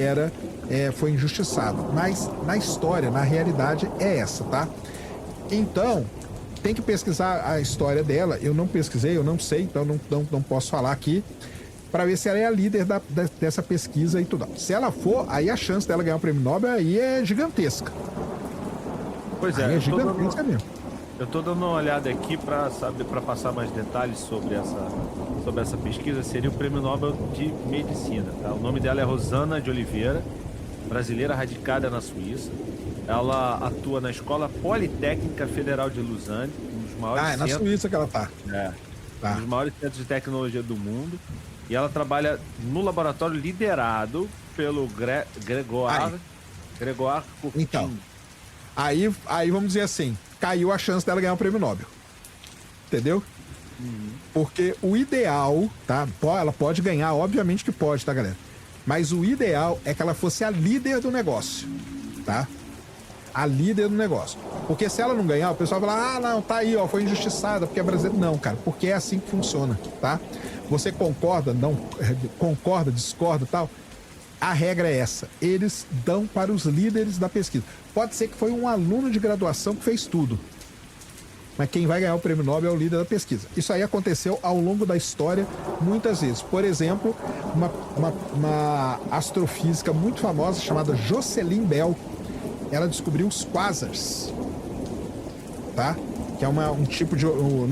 [SPEAKER 1] foi injustiçado. Mas na história, na realidade, é essa, tá? Então, tem que pesquisar a história dela. Eu não pesquisei, eu não sei, então não posso falar aqui, para ver se ela é a líder dessa pesquisa e tudo. Se ela for, aí a chance dela ganhar o prêmio Nobel aí é gigantesca.
[SPEAKER 2] Pois é,
[SPEAKER 1] é gigantesca mesmo.
[SPEAKER 2] Eu tô dando uma olhada aqui para passar mais detalhes sobre essa pesquisa. Seria o Prêmio Nobel de Medicina, tá? O nome dela é Rosana de Oliveira, brasileira radicada na Suíça. Ela atua na Escola Politécnica Federal de Lausanne, um dos maiores
[SPEAKER 1] na Suíça que ela tá.
[SPEAKER 2] Um dos maiores centros de tecnologia do mundo. E ela trabalha no laboratório liderado pelo Grégoire Courtine.
[SPEAKER 1] Então, aí vamos dizer assim, caiu a chance dela ganhar o prêmio Nobel. Entendeu? Porque o ideal, tá? Ela pode ganhar, obviamente que pode, tá, galera? Mas o ideal é que ela fosse a líder do negócio, tá? A líder do negócio. Porque se ela não ganhar, o pessoal vai falar, não, tá aí, foi injustiçada, porque é brasileiro. Não, cara, porque é assim que funciona, tá? Você concorda, discorda e tal? A regra é essa. Eles dão para os líderes da pesquisa. Pode ser que foi um aluno de graduação que fez tudo. Mas quem vai ganhar o prêmio Nobel é o líder da pesquisa. Isso aí aconteceu ao longo da história muitas vezes. Por exemplo, uma astrofísica muito famosa chamada Jocelyn Bell, ela descobriu os quasars, tá? Que é um tipo de... o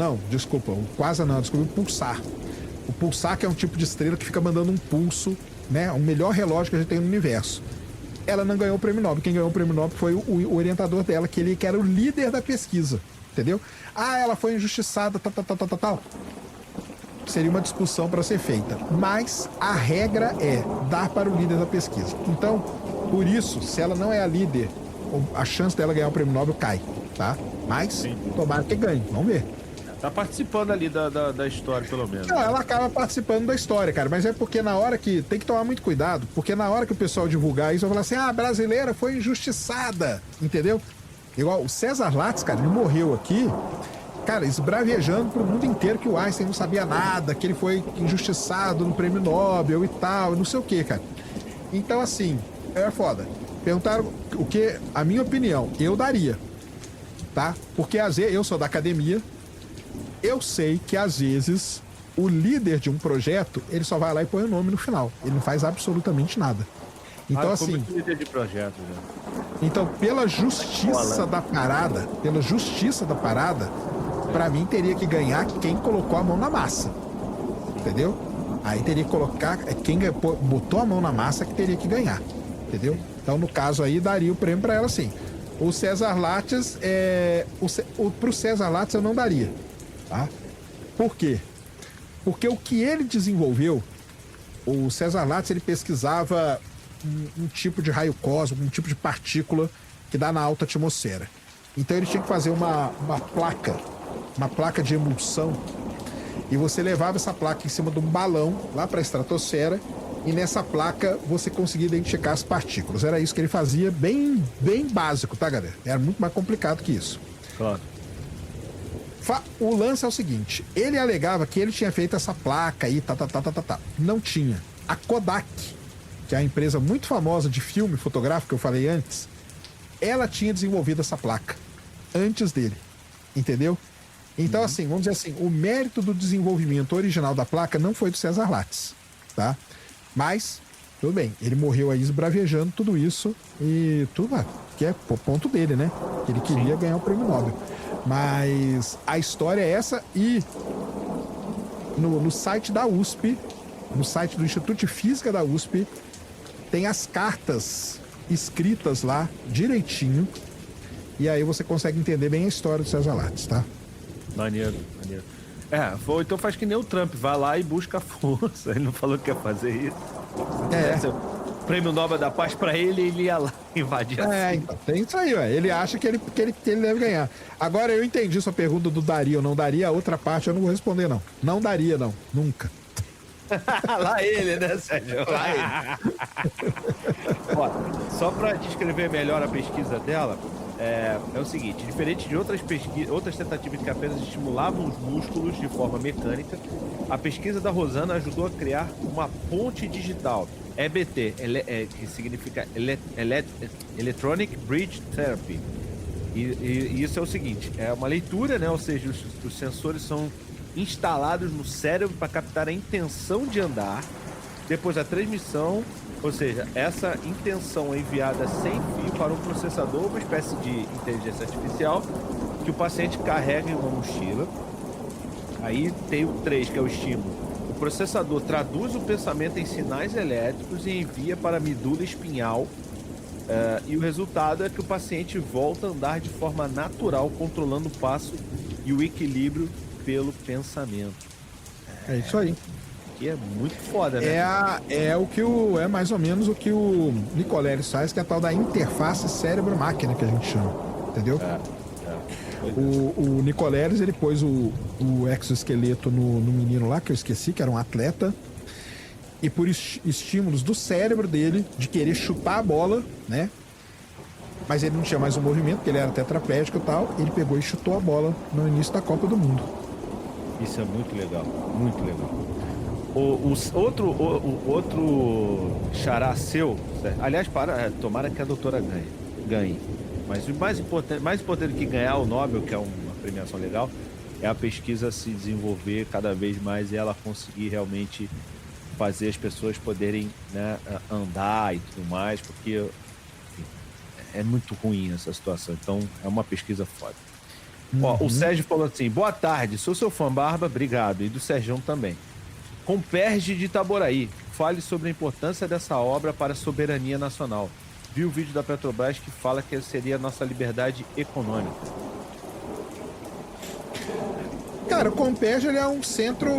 [SPEAKER 1] quasar não, ela descobriu o pulsar. O pulsar que é um tipo de estrela que fica mandando um pulso, né? O melhor relógio que a gente tem no universo. Ela não ganhou o prêmio Nobel. Quem ganhou o prêmio Nobel foi o orientador dela, que era o líder da pesquisa. Entendeu? Ela foi injustiçada, tal. Seria uma discussão para ser feita. Mas a regra é dar para o líder da pesquisa. Então, por isso, se ela não é a líder, a chance dela ganhar o prêmio Nobel cai, tá? Mas, tomara que ganhe. Vamos ver.
[SPEAKER 2] Tá participando ali da história, pelo menos.
[SPEAKER 1] Não, ela acaba participando da história, cara. Mas é porque na hora que... Tem que tomar muito cuidado. Porque na hora que o pessoal divulgar isso, vai falar assim, a brasileira foi injustiçada. Entendeu? Igual o César Lattes, cara, ele morreu aqui, cara, esbravejando pro mundo inteiro que o Einstein não sabia nada, que ele foi injustiçado no prêmio Nobel e tal, não sei o que, cara. Então, assim, é foda. Perguntaram o que, a minha opinião, eu daria, tá? Porque às vezes, eu sou da academia, eu sei que às vezes o líder de um projeto, ele só vai lá e põe o nome no final. Ele não faz absolutamente nada. Então, assim...
[SPEAKER 2] líder de projeto, né?
[SPEAKER 1] Então, pela justiça da parada, pra mim teria que ganhar quem colocou a mão na massa. Entendeu? Aí teria que colocar quem botou a mão na massa que teria que ganhar. Entendeu? Então, no caso aí, daria o prêmio pra ela sim. O César Lattes, pro César Lattes eu não daria. Tá? Por quê? Porque o que ele desenvolveu, o César Lattes, ele pesquisava um tipo de raio cósmico, um tipo de partícula que dá na alta atmosfera. Então ele tinha que fazer uma placa de emulsão e você levava essa placa em cima de um balão lá para a estratosfera, e nessa placa você conseguia identificar as partículas. Era isso que ele fazia, bem básico, tá, galera? Era muito mais complicado que isso.
[SPEAKER 2] Claro.
[SPEAKER 1] O lance é o seguinte, ele alegava que ele tinha feito essa placa aí, tá. Não tinha. A Kodak, que é a empresa muito famosa de filme fotográfico que eu falei antes, ela tinha desenvolvido essa placa antes dele, entendeu? Então, assim, vamos dizer assim, o mérito do desenvolvimento original da placa não foi do César Lattes, tá? Mas, tudo bem, ele morreu aí esbravejando tudo isso e tudo lá, que é o ponto dele, né? Que ele queria ganhar o prêmio Nobel. Mas a história é essa e no site da USP, no site do Instituto de Física da USP, tem as cartas escritas lá direitinho e aí você consegue entender bem a história do César Lattes, tá?
[SPEAKER 2] Maneiro. Então faz que nem o Trump, vai lá e busca a força. Ele não falou que ia fazer isso. Prêmio Nobel da Paz pra ele, ele ia lá invadir a
[SPEAKER 1] então, tem isso aí, ué. Ele acha que ele deve ganhar. Agora, eu entendi sua pergunta do daria ou não daria, a outra parte eu não vou responder, não. Não daria, não. Nunca.
[SPEAKER 2] Lá ele, né, Sérgio? Lá ele. Ó, só pra descrever melhor a pesquisa dela, é o seguinte, diferente de outras tentativas que apenas estimulavam os músculos de forma mecânica, a pesquisa da Rosana ajudou a criar uma ponte digital, EBT, que significa Electronic Bridge Therapy. E isso é o seguinte, é uma leitura, né? Ou seja, os sensores são instalados no cérebro para captar a intenção de andar, depois a transmissão, ou seja, essa intenção é enviada sem fio para um processador, uma espécie de inteligência artificial, que o paciente carrega em uma mochila. Aí tem o 3, que é o estímulo. O processador traduz o pensamento em sinais elétricos e envia para a medula espinhal. E o resultado é que o paciente volta a andar de forma natural, controlando o passo e o equilíbrio pelo pensamento.
[SPEAKER 1] É isso aí.
[SPEAKER 2] Que é muito foda, né?
[SPEAKER 1] É mais ou menos o que o Nicoleles faz, que é a tal da interface cérebro-máquina que a gente chama, entendeu? O Nicoleles, ele pôs o exoesqueleto no menino lá, que eu esqueci, que era um atleta, e por estímulos do cérebro dele, de querer chutar a bola, né? Mas ele não tinha mais o movimento, porque ele era tetraplégico e tal, ele pegou e chutou a bola no início da Copa do Mundo.
[SPEAKER 2] Isso é muito legal, muito legal. O outro xará seu, aliás, tomara que a doutora ganhe. Mas o mais importante que ganhar o Nobel, que é uma premiação legal, é a pesquisa se desenvolver cada vez mais e ela conseguir realmente fazer as pessoas poderem, né, andar e tudo mais, porque enfim, é muito ruim essa situação. Então, é uma pesquisa foda. Ó, o Sérgio falou assim, boa tarde, sou seu fã, Barba, obrigado, e do Sergião também. Comperge de Itaboraí, fale sobre a importância dessa obra para a soberania nacional. Vi o vídeo da Petrobras que fala que seria a nossa liberdade econômica.
[SPEAKER 1] Cara, o Comperge, ele é um centro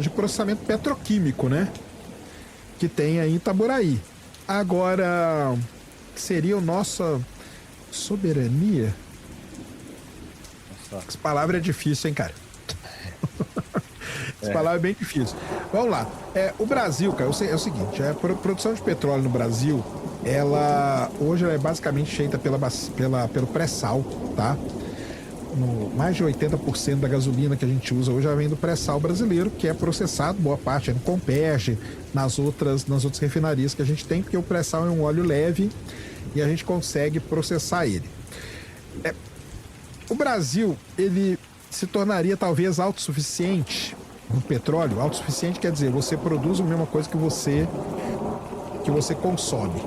[SPEAKER 1] de processamento petroquímico, né? Que tem aí em Itaboraí. Agora, seria a nossa soberania?
[SPEAKER 2] Nossa.
[SPEAKER 1] Essa palavra é difícil, hein, cara? Essa palavra é bem difícil. Vamos lá. O Brasil, cara, é o seguinte, a produção de petróleo no Brasil, hoje ela é basicamente feita pelo pré-sal, tá? Mais de 80% da gasolina que a gente usa hoje já vem do pré-sal brasileiro, que é processado, boa parte é no Comperge, nas outras refinarias que a gente tem, porque o pré-sal é um óleo leve e a gente consegue processar ele. O Brasil, ele se tornaria talvez autossuficiente no petróleo. Autossuficiente quer dizer, você produz a mesma coisa que você consome.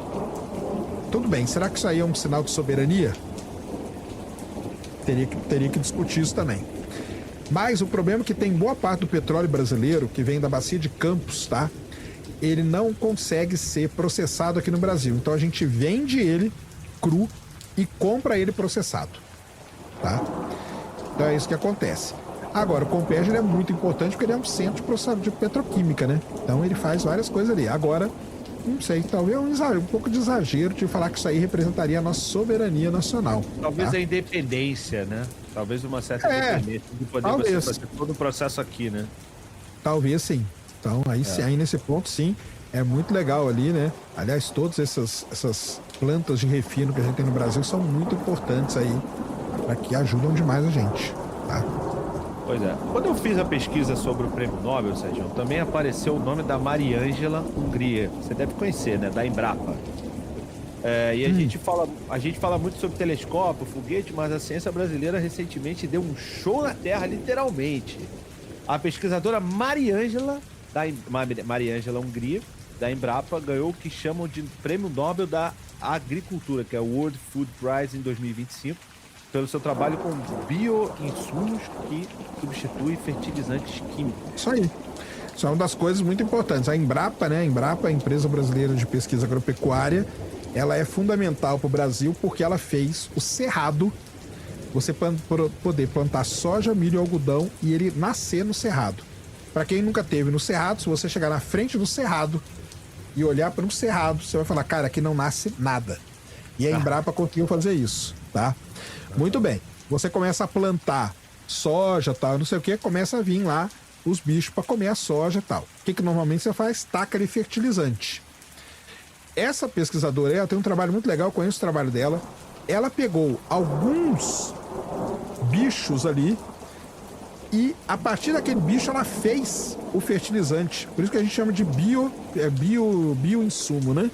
[SPEAKER 1] Tudo bem, será que isso aí é um sinal de soberania? Teria que discutir isso também. Mas o problema é que tem boa parte do petróleo brasileiro, que vem da bacia de Campos, tá? Ele não consegue ser processado aqui no Brasil. Então a gente vende ele cru e compra ele processado, tá? Então é isso que acontece. Agora, o Comperge é muito importante porque ele é um centro de processamento de petroquímica, né? Então ele faz várias coisas ali. Agora, não sei, talvez um pouco de exagero de falar que isso aí representaria a nossa soberania nacional.
[SPEAKER 2] Talvez
[SPEAKER 1] tá?
[SPEAKER 2] a independência, né? Talvez uma certa independência de poder você fazer todo o processo aqui, né?
[SPEAKER 1] Talvez sim. Então, aí nesse ponto, sim, é muito legal ali, né? Aliás, todas essas plantas de refino que a gente tem no Brasil são muito importantes aí, para que ajudam demais a gente, tá?
[SPEAKER 2] Pois é. Quando eu fiz a pesquisa sobre o Prêmio Nobel, Sérgio, também apareceu o nome da Mariângela Hungria. Você deve conhecer, né? Da Embrapa. E a gente fala muito sobre telescópio, foguete, mas a ciência brasileira recentemente deu um show na Terra, literalmente. A pesquisadora Mariângela Hungria, da Embrapa, ganhou o que chamam de Prêmio Nobel da Agricultura, que é o World Food Prize em 2025, pelo seu trabalho com bioinsumos que substituem fertilizantes químicos.
[SPEAKER 1] Isso aí. Isso é uma das coisas muito importantes. A Embrapa, né? A Embrapa, a Empresa Brasileira de Pesquisa Agropecuária, ela é fundamental para o Brasil porque ela fez o cerrado, você poder plantar soja, milho e algodão e ele nascer no cerrado. Para quem nunca teve no cerrado, se você chegar na frente do cerrado e olhar para um cerrado, você vai falar, cara, aqui não nasce nada. E a Embrapa conseguiu fazer isso, tá? Muito bem. Você começa a plantar soja, tal, não sei o que, começa a vir lá os bichos para comer a soja e tal. O que normalmente você faz? Taca ali fertilizante. Essa pesquisadora, ela tem um trabalho muito legal, eu conheço o trabalho dela. Ela pegou alguns bichos ali e a partir daquele bicho ela fez o fertilizante. Por isso que a gente chama de bioinsumo, né?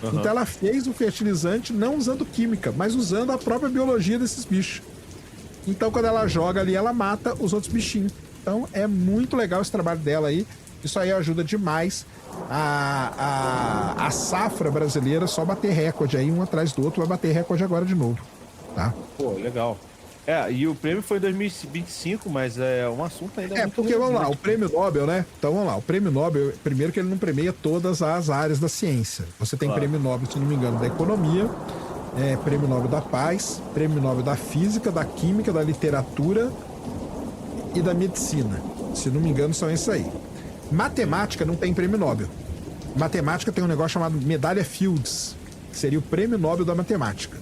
[SPEAKER 1] Uhum. Então ela fez o fertilizante não usando química, mas usando a própria biologia desses bichos. Então quando ela joga ali, ela mata os outros bichinhos. Então é muito legal esse trabalho dela aí. Isso aí ajuda demais a safra brasileira só bater recorde aí, um atrás do outro, vai bater recorde agora de novo, tá?
[SPEAKER 2] Pô, legal. E o prêmio foi em 2025, mas é um assunto ainda muito
[SPEAKER 1] porque vamos lá, o prêmio Nobel, né? Então vamos lá, o prêmio Nobel, primeiro que ele não premia todas as áreas da ciência. Você tem prêmio Nobel, se não me engano, da economia, prêmio Nobel da paz, prêmio Nobel da física, da química, da literatura e da medicina. Se não me engano, são esses aí. Matemática não tem prêmio Nobel. Matemática tem um negócio chamado medalha Fields, que seria o prêmio Nobel da matemática.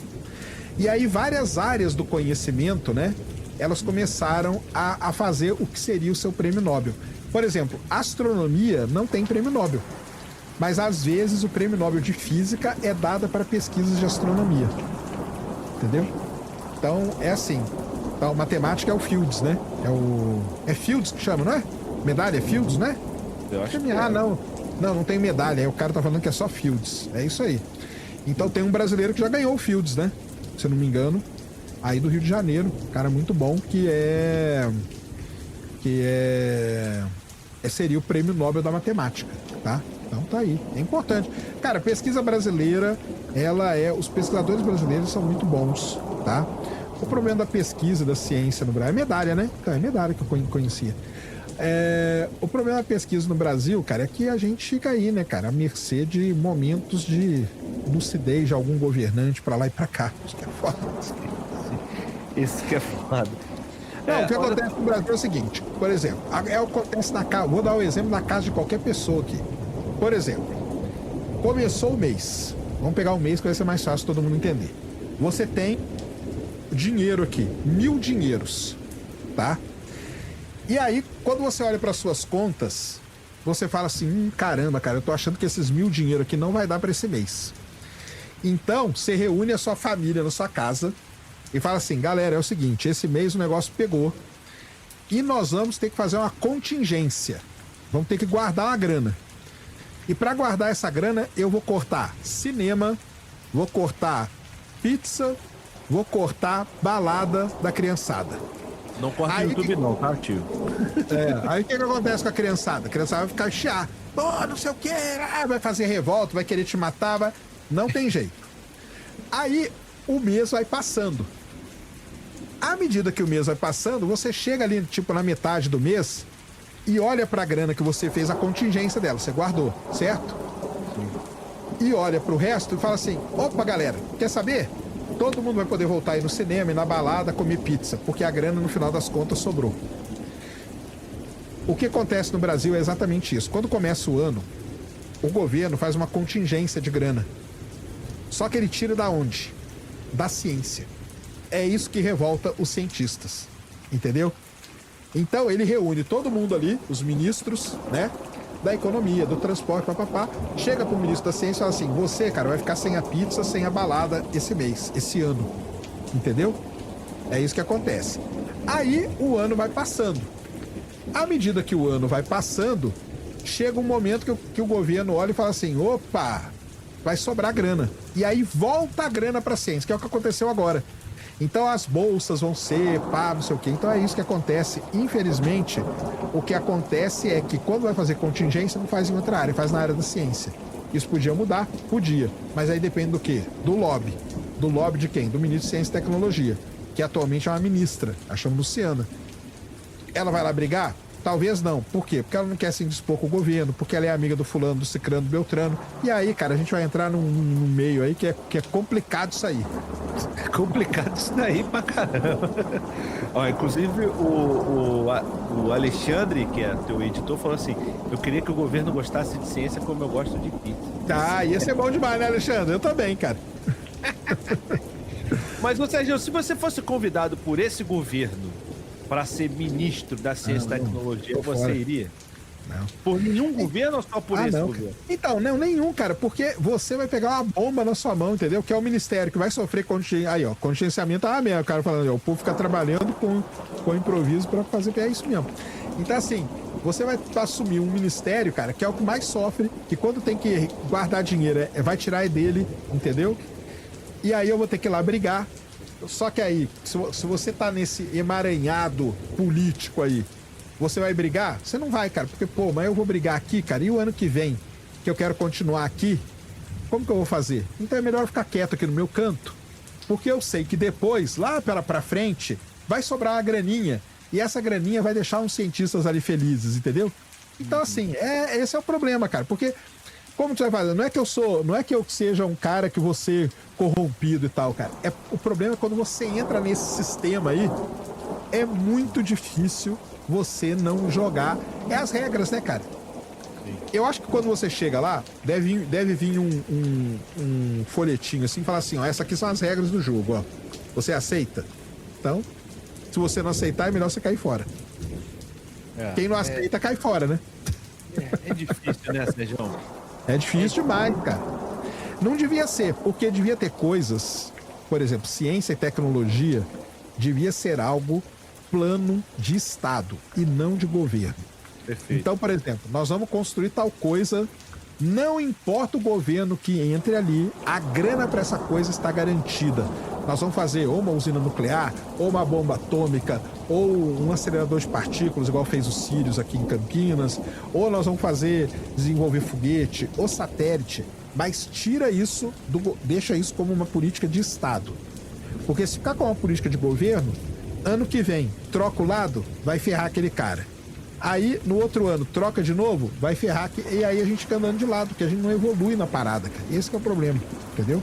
[SPEAKER 1] E aí várias áreas do conhecimento, né, elas começaram a fazer o que seria o seu prêmio Nobel. Por exemplo, astronomia não tem prêmio Nobel, mas às vezes o prêmio Nobel de física é dado para pesquisas de astronomia. Entendeu? Então é assim. Então matemática é o Fields, né? É Fields que chama, não é? Medalha Fields, né?
[SPEAKER 2] Eu acho que
[SPEAKER 1] não tem medalha. Aí o cara tá falando que é só Fields. É isso aí. Então tem um brasileiro que já ganhou o Fields, né? Se eu não me engano. Aí do Rio de Janeiro. Um cara muito bom seria o prêmio Nobel da Matemática, tá? Então tá aí. É importante. Cara, pesquisa brasileira, os pesquisadores brasileiros são muito bons, tá? O problema da pesquisa, da ciência no Brasil é medalha, né? Então, é medalha que eu conhecia. O problema da pesquisa no Brasil, cara, é que a gente fica aí, né, cara, à mercê de momentos de lucidez de algum governante pra lá e pra cá. Isso que é foda.
[SPEAKER 2] Isso que é foda.
[SPEAKER 1] O que acontece no Brasil é o seguinte, por exemplo, o que acontece na casa, vou dar o exemplo na casa de qualquer pessoa aqui. Por exemplo, começou o mês, vamos pegar um mês que vai ser mais fácil todo mundo entender. Você tem dinheiro aqui, 1.000 dinheiros, tá? E aí, quando você olha para suas contas, você fala assim, caramba, cara, eu tô achando que esses 1.000 dinheiro aqui não vai dar para esse mês. Então, você reúne a sua família na sua casa e fala assim, galera, é o seguinte, esse mês o negócio pegou e nós vamos ter que fazer uma contingência. Vamos ter que guardar uma grana. E para guardar essa grana, eu vou cortar cinema, vou cortar pizza, vou cortar balada da criançada.
[SPEAKER 2] Não corta o YouTube não, tá, tio?
[SPEAKER 1] Aí o que acontece com a criançada? A criançada vai ficar chiar. Pô, não sei o que, vai fazer revolta, vai querer te matar, não tem jeito. Aí o mês vai passando. À medida que o mês vai passando, você chega ali, tipo, na metade do mês e olha pra grana que você fez a contingência dela, você guardou, certo? Sim. E olha pro resto e fala assim, opa, galera, quer saber? Todo mundo vai poder voltar aí no cinema e na balada comer pizza, porque a grana no final das contas sobrou. O que acontece no Brasil é exatamente isso. Quando começa o ano, o governo faz uma contingência de grana. Só que ele tira da onde? Da ciência. É isso que revolta os cientistas, entendeu? Então ele reúne todo mundo ali, os ministros, né? Da economia, do transporte, papapá. Chega pro ministro da ciência e fala assim: você, cara, vai ficar sem a pizza, sem a balada esse mês, esse ano. Entendeu? É isso que acontece. Aí o ano vai passando. À medida que o ano vai passando, chega um momento que o governo olha e fala assim: opa, vai sobrar grana. E aí volta a grana pra ciência, que é o que aconteceu agora. Então as bolsas vão ser, pá, não sei o quê. Então é isso que acontece. Infelizmente, o que acontece é que quando vai fazer contingência, não faz em outra área, faz na área da ciência. Isso podia mudar? Podia. Mas aí depende do quê? Do lobby. Do lobby de quem? Do ministro de Ciência e Tecnologia, que atualmente é uma ministra, a chama Luciana. Ela vai lá brigar? Talvez não. Por quê? Porque ela não quer se indispor com o governo, porque ela é amiga do fulano, do cicrano, do beltrano. E aí, cara, a gente vai entrar num meio aí que é complicado isso aí.
[SPEAKER 2] É complicado isso daí pra caramba. Ó, inclusive, o Alexandre, que é teu editor, falou assim: eu queria que o governo gostasse de ciência como eu gosto de pizza.
[SPEAKER 1] Ah, ia ser bom demais, né, Alexandre? Eu também, cara.
[SPEAKER 2] Mas, ô Sérgio, se você fosse convidado por esse governo para ser ministro da Ciência e Tecnologia, você
[SPEAKER 1] fora.
[SPEAKER 2] iria?
[SPEAKER 1] Não.
[SPEAKER 2] Por nenhum governo ou só por esse
[SPEAKER 1] não,
[SPEAKER 2] governo?
[SPEAKER 1] Então, não, nenhum, cara, porque você vai pegar uma bomba na sua mão, entendeu? Que é o ministério que vai sofrer contingenciamento. Ah, mesmo, o cara falando, o povo fica trabalhando com improviso pra fazer, é isso mesmo. Então, assim, você vai assumir um ministério, cara, que é o que mais sofre, que quando tem que guardar dinheiro, vai tirar dele, entendeu? E aí eu vou ter que ir lá brigar. Só que aí, se você tá nesse emaranhado político aí, você vai brigar? Você não vai, cara, porque, pô, mas eu vou brigar aqui, cara, e o ano que vem, que eu quero continuar aqui, como que eu vou fazer? Então é melhor eu ficar quieto aqui no meu canto, porque eu sei que depois, lá pra frente, vai sobrar uma graninha, e essa graninha vai deixar uns cientistas ali felizes, entendeu? Então, assim, esse é o problema, cara, porque como você vai fazer? Não é que eu seja um cara que você corrompido e tal, cara. O problema é quando você entra nesse sistema aí, é muito difícil você não jogar. É as regras, né, cara? Sim. Eu acho que quando você chega lá, deve vir um folhetinho assim, falar assim, ó, essas aqui são as regras do jogo, ó. Você aceita? Então, se você não aceitar, é melhor você cair fora. Quem não aceita, cai fora, né?
[SPEAKER 2] É difícil, né, Sérgio?
[SPEAKER 1] É difícil demais, cara. Não devia ser, porque devia ter coisas, por exemplo, ciência e tecnologia devia ser algo plano de Estado e não de governo. Perfeito. Então, por exemplo, nós vamos construir tal coisa, não importa o governo que entre ali, a grana para essa coisa está garantida. Nós vamos fazer ou uma usina nuclear, ou uma bomba atômica, ou um acelerador de partículas, igual fez o Sirius aqui em Campinas, ou nós vamos desenvolver foguete, ou satélite, mas tira isso, deixa isso como uma política de Estado. Porque se ficar com uma política de governo, ano que vem, troca o lado, vai ferrar aquele cara. Aí, no outro ano, troca de novo, vai ferrar, e aí a gente fica andando de lado, porque a gente não evolui na parada, cara. Esse que é o problema, entendeu?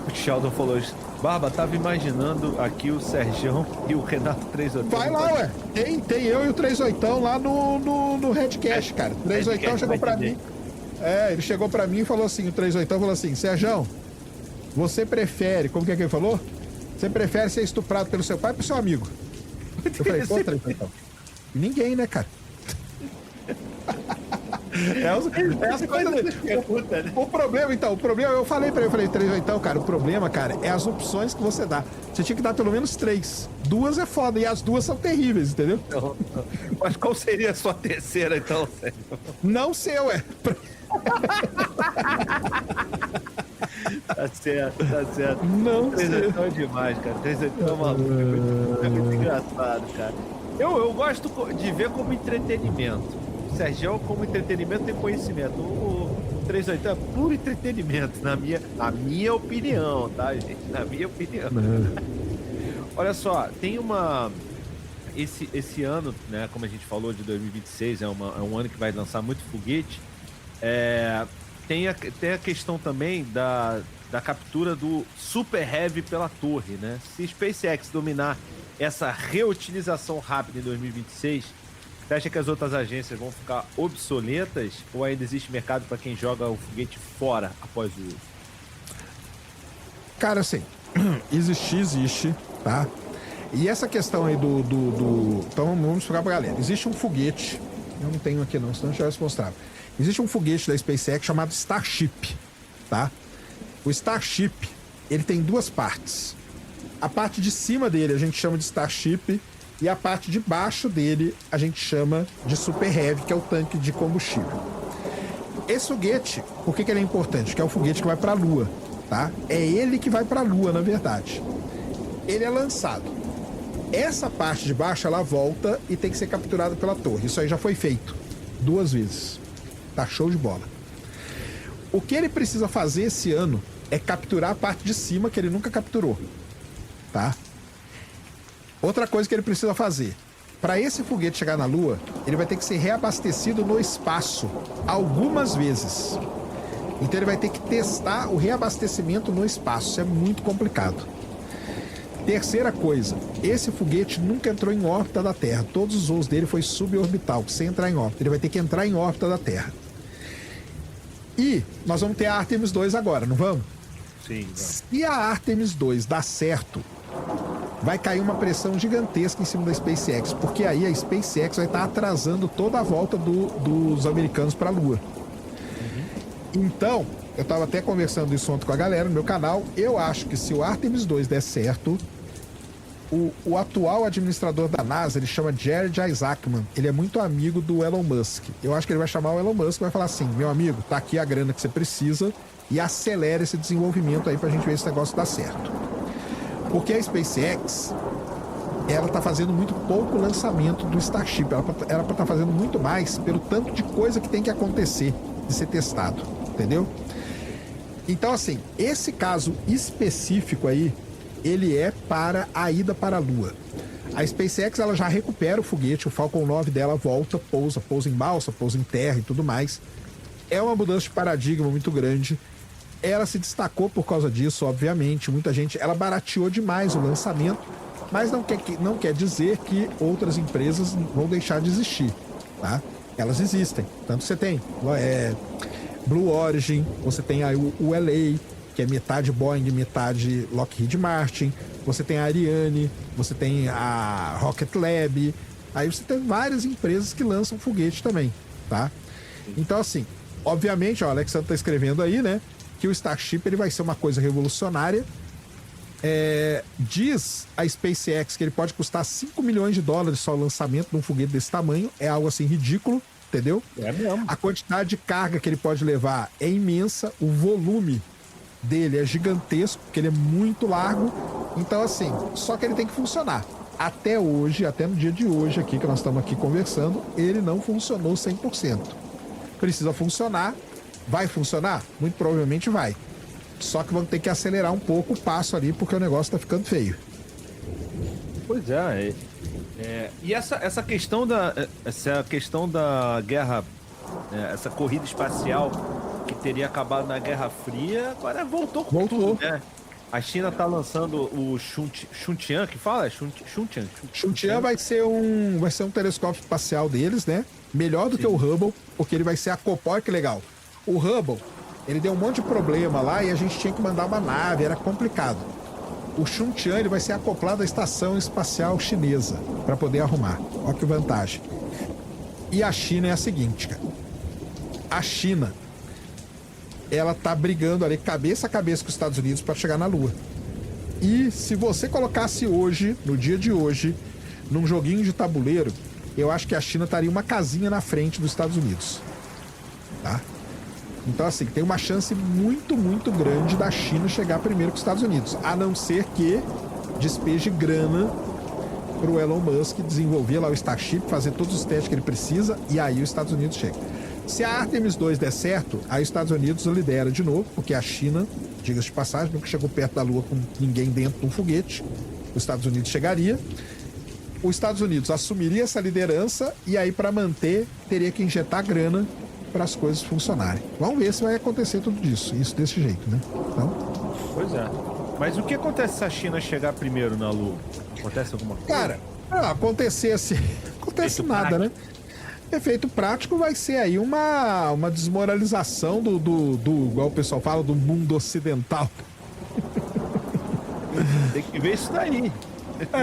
[SPEAKER 2] O Sheldon falou isso. Barba, tava imaginando aqui o Sergião e o Renato 38.
[SPEAKER 1] Vai lá, ué. Tem eu e o 38 lá no Redcast, cara. O 38 chegou pra mim. Ele chegou pra mim e falou assim, o 38 falou assim, Sergião, você prefere, como que é que ele falou? Você prefere ser estuprado pelo seu pai ou pelo seu amigo? Eu falei, pô, 38. Ninguém, né, cara? Essa coisa. O problema, eu falei pra ele, 38, cara, o problema, cara, é as opções que você dá. Você tinha que dar pelo menos 3. 2 é foda, e as 2 são terríveis, entendeu?
[SPEAKER 2] Não. Mas qual seria a sua terceira, então, Sérgio?
[SPEAKER 1] Não sei, ué.
[SPEAKER 2] Tá certo.
[SPEAKER 1] Não sei.
[SPEAKER 2] 38 é demais, cara. 38 é maluco, é muito engraçado, cara. Eu gosto de ver como entretenimento. O Sérgio, como entretenimento, tem conhecimento. O 38 é puro entretenimento, na minha opinião, tá, gente? Na minha opinião. Olha só, tem uma... Esse ano, né, como a gente falou, de 2026, é um ano que vai lançar muito foguete. Tem a questão também da captura do Super Heavy pela torre, né? Se SpaceX dominar essa reutilização rápida em 2026, você acha que as outras agências vão ficar obsoletas ou ainda existe mercado para quem joga o foguete fora após o uso?
[SPEAKER 1] Cara, assim, Existe, tá? E essa questão aí Então vamos explicar pra galera. Existe um foguete, eu não tenho aqui não, senão eu já tivesse mostrado. Existe um foguete da SpaceX chamado Starship, tá? O Starship, ele tem duas partes. A parte de cima dele a gente chama de Starship e a parte de baixo dele a gente chama de Super Heavy, que é o tanque de combustível. Esse foguete, por que ele é importante? Porque é o foguete que vai pra Lua, tá? É ele que vai pra Lua, na verdade. Ele é lançado. Essa parte de baixo, ela volta e tem que ser capturada pela torre. Isso aí já foi feito 2 vezes. Tá show de bola. O que ele precisa fazer esse ano é capturar a parte de cima que ele nunca capturou, tá? Outra coisa que ele precisa fazer. Para esse foguete chegar na Lua, ele vai ter que ser reabastecido no espaço algumas vezes. Então ele vai ter que testar o reabastecimento no espaço. Isso é muito complicado. Terceira coisa, esse foguete nunca entrou em órbita da Terra. Todos os voos dele foi suborbital, sem entrar em órbita. Ele vai ter que entrar em órbita da Terra. E nós vamos ter a Artemis 2 agora, não vamos?
[SPEAKER 2] Sim, vamos.
[SPEAKER 1] Se a Artemis 2 dar certo, vai cair uma pressão gigantesca em cima da SpaceX, porque aí a SpaceX vai estar atrasando toda a volta dos americanos para a Lua. Então, eu estava até conversando isso ontem com a galera no meu canal. Eu acho que se o Artemis 2 der certo, o atual administrador da NASA, ele chama Jared Isaacman. Ele é muito amigo do Elon Musk. Eu acho que ele vai chamar o Elon Musk e vai falar assim: meu amigo, tá aqui a grana que você precisa e acelera esse desenvolvimento aí pra gente ver esse negócio dar certo. Porque a SpaceX, ela tá fazendo muito pouco lançamento do Starship. Ela tá fazendo muito mais pelo tanto de coisa que tem que acontecer de ser testado, entendeu? Então, assim, esse caso específico aí, ele é para a ida para a Lua. A SpaceX, ela já recupera o foguete, o Falcon 9 dela volta, pousa em balsa, pousa em terra e tudo mais. É uma mudança de paradigma muito grande. Ela se destacou por causa disso, obviamente. Muita gente, ela barateou demais o lançamento, mas não quer dizer que outras empresas vão deixar de existir, tá? Elas existem. Tanto você tem Blue Origin, você tem aí o LA, que é metade Boeing, metade Lockheed Martin. Você tem a Ariane, você tem a Rocket Lab. Aí você tem várias empresas que lançam foguete também, tá? Então, assim, obviamente, ó, o Alexandre tá escrevendo aí, né, que o Starship ele vai ser uma coisa revolucionária. Diz a SpaceX que ele pode custar $5 milhões só o lançamento de um foguete desse tamanho. É algo assim ridículo, entendeu?
[SPEAKER 2] É mesmo.
[SPEAKER 1] A quantidade de carga que ele pode levar é imensa, o volume dele é gigantesco, porque ele é muito largo. Então, assim, só que ele tem que funcionar. Até hoje, até no dia de hoje aqui, que nós estamos aqui conversando, ele não funcionou 100%. Precisa funcionar. Vai funcionar? Muito provavelmente vai. Só que vão ter que acelerar um pouco o passo ali, porque o negócio tá ficando feio.
[SPEAKER 2] Pois e essa questão da guerra, essa corrida espacial que teria acabado na Guerra Fria, agora voltou com tudo, né? A China tá lançando o Xuntian, que fala? Xuntian
[SPEAKER 1] vai ser um telescópio espacial deles, né? Melhor do que o Hubble, porque ele vai ser acoplado. Olha que legal. O Hubble, ele deu um monte de problema lá e a gente tinha que mandar uma nave, era complicado. O Xuntian, ele vai ser acoplado à estação espacial chinesa para poder arrumar. Olha que vantagem. E a China é a seguinte, cara. A China, ela tá brigando ali cabeça a cabeça com os Estados Unidos para chegar na Lua. E se você colocasse hoje, no dia de hoje, num joguinho de tabuleiro, eu acho que a China estaria uma casinha na frente dos Estados Unidos. Tá? Então, assim, tem uma chance muito, muito grande da China chegar primeiro que os Estados Unidos. A não ser que despeje grana pro Elon Musk desenvolver lá o Starship, fazer todos os testes que ele precisa, e aí os Estados Unidos chegam. Se a Artemis 2 der certo, aí os Estados Unidos lidera de novo, porque a China, diga-se de passagem, nunca chegou perto da Lua com ninguém dentro de um foguete. Os Estados Unidos chegaria. Os Estados Unidos assumiria essa liderança e aí, para manter, teria que injetar grana para as coisas funcionarem. Vamos ver se vai acontecer tudo isso desse jeito, né? Então...
[SPEAKER 2] Pois é. Mas o que acontece se a China chegar primeiro na Lua? Acontece alguma coisa?
[SPEAKER 1] Cara, acontece nada, né? Efeito prático vai ser aí uma desmoralização do igual o pessoal fala, do mundo ocidental.
[SPEAKER 2] Tem que ver isso daí.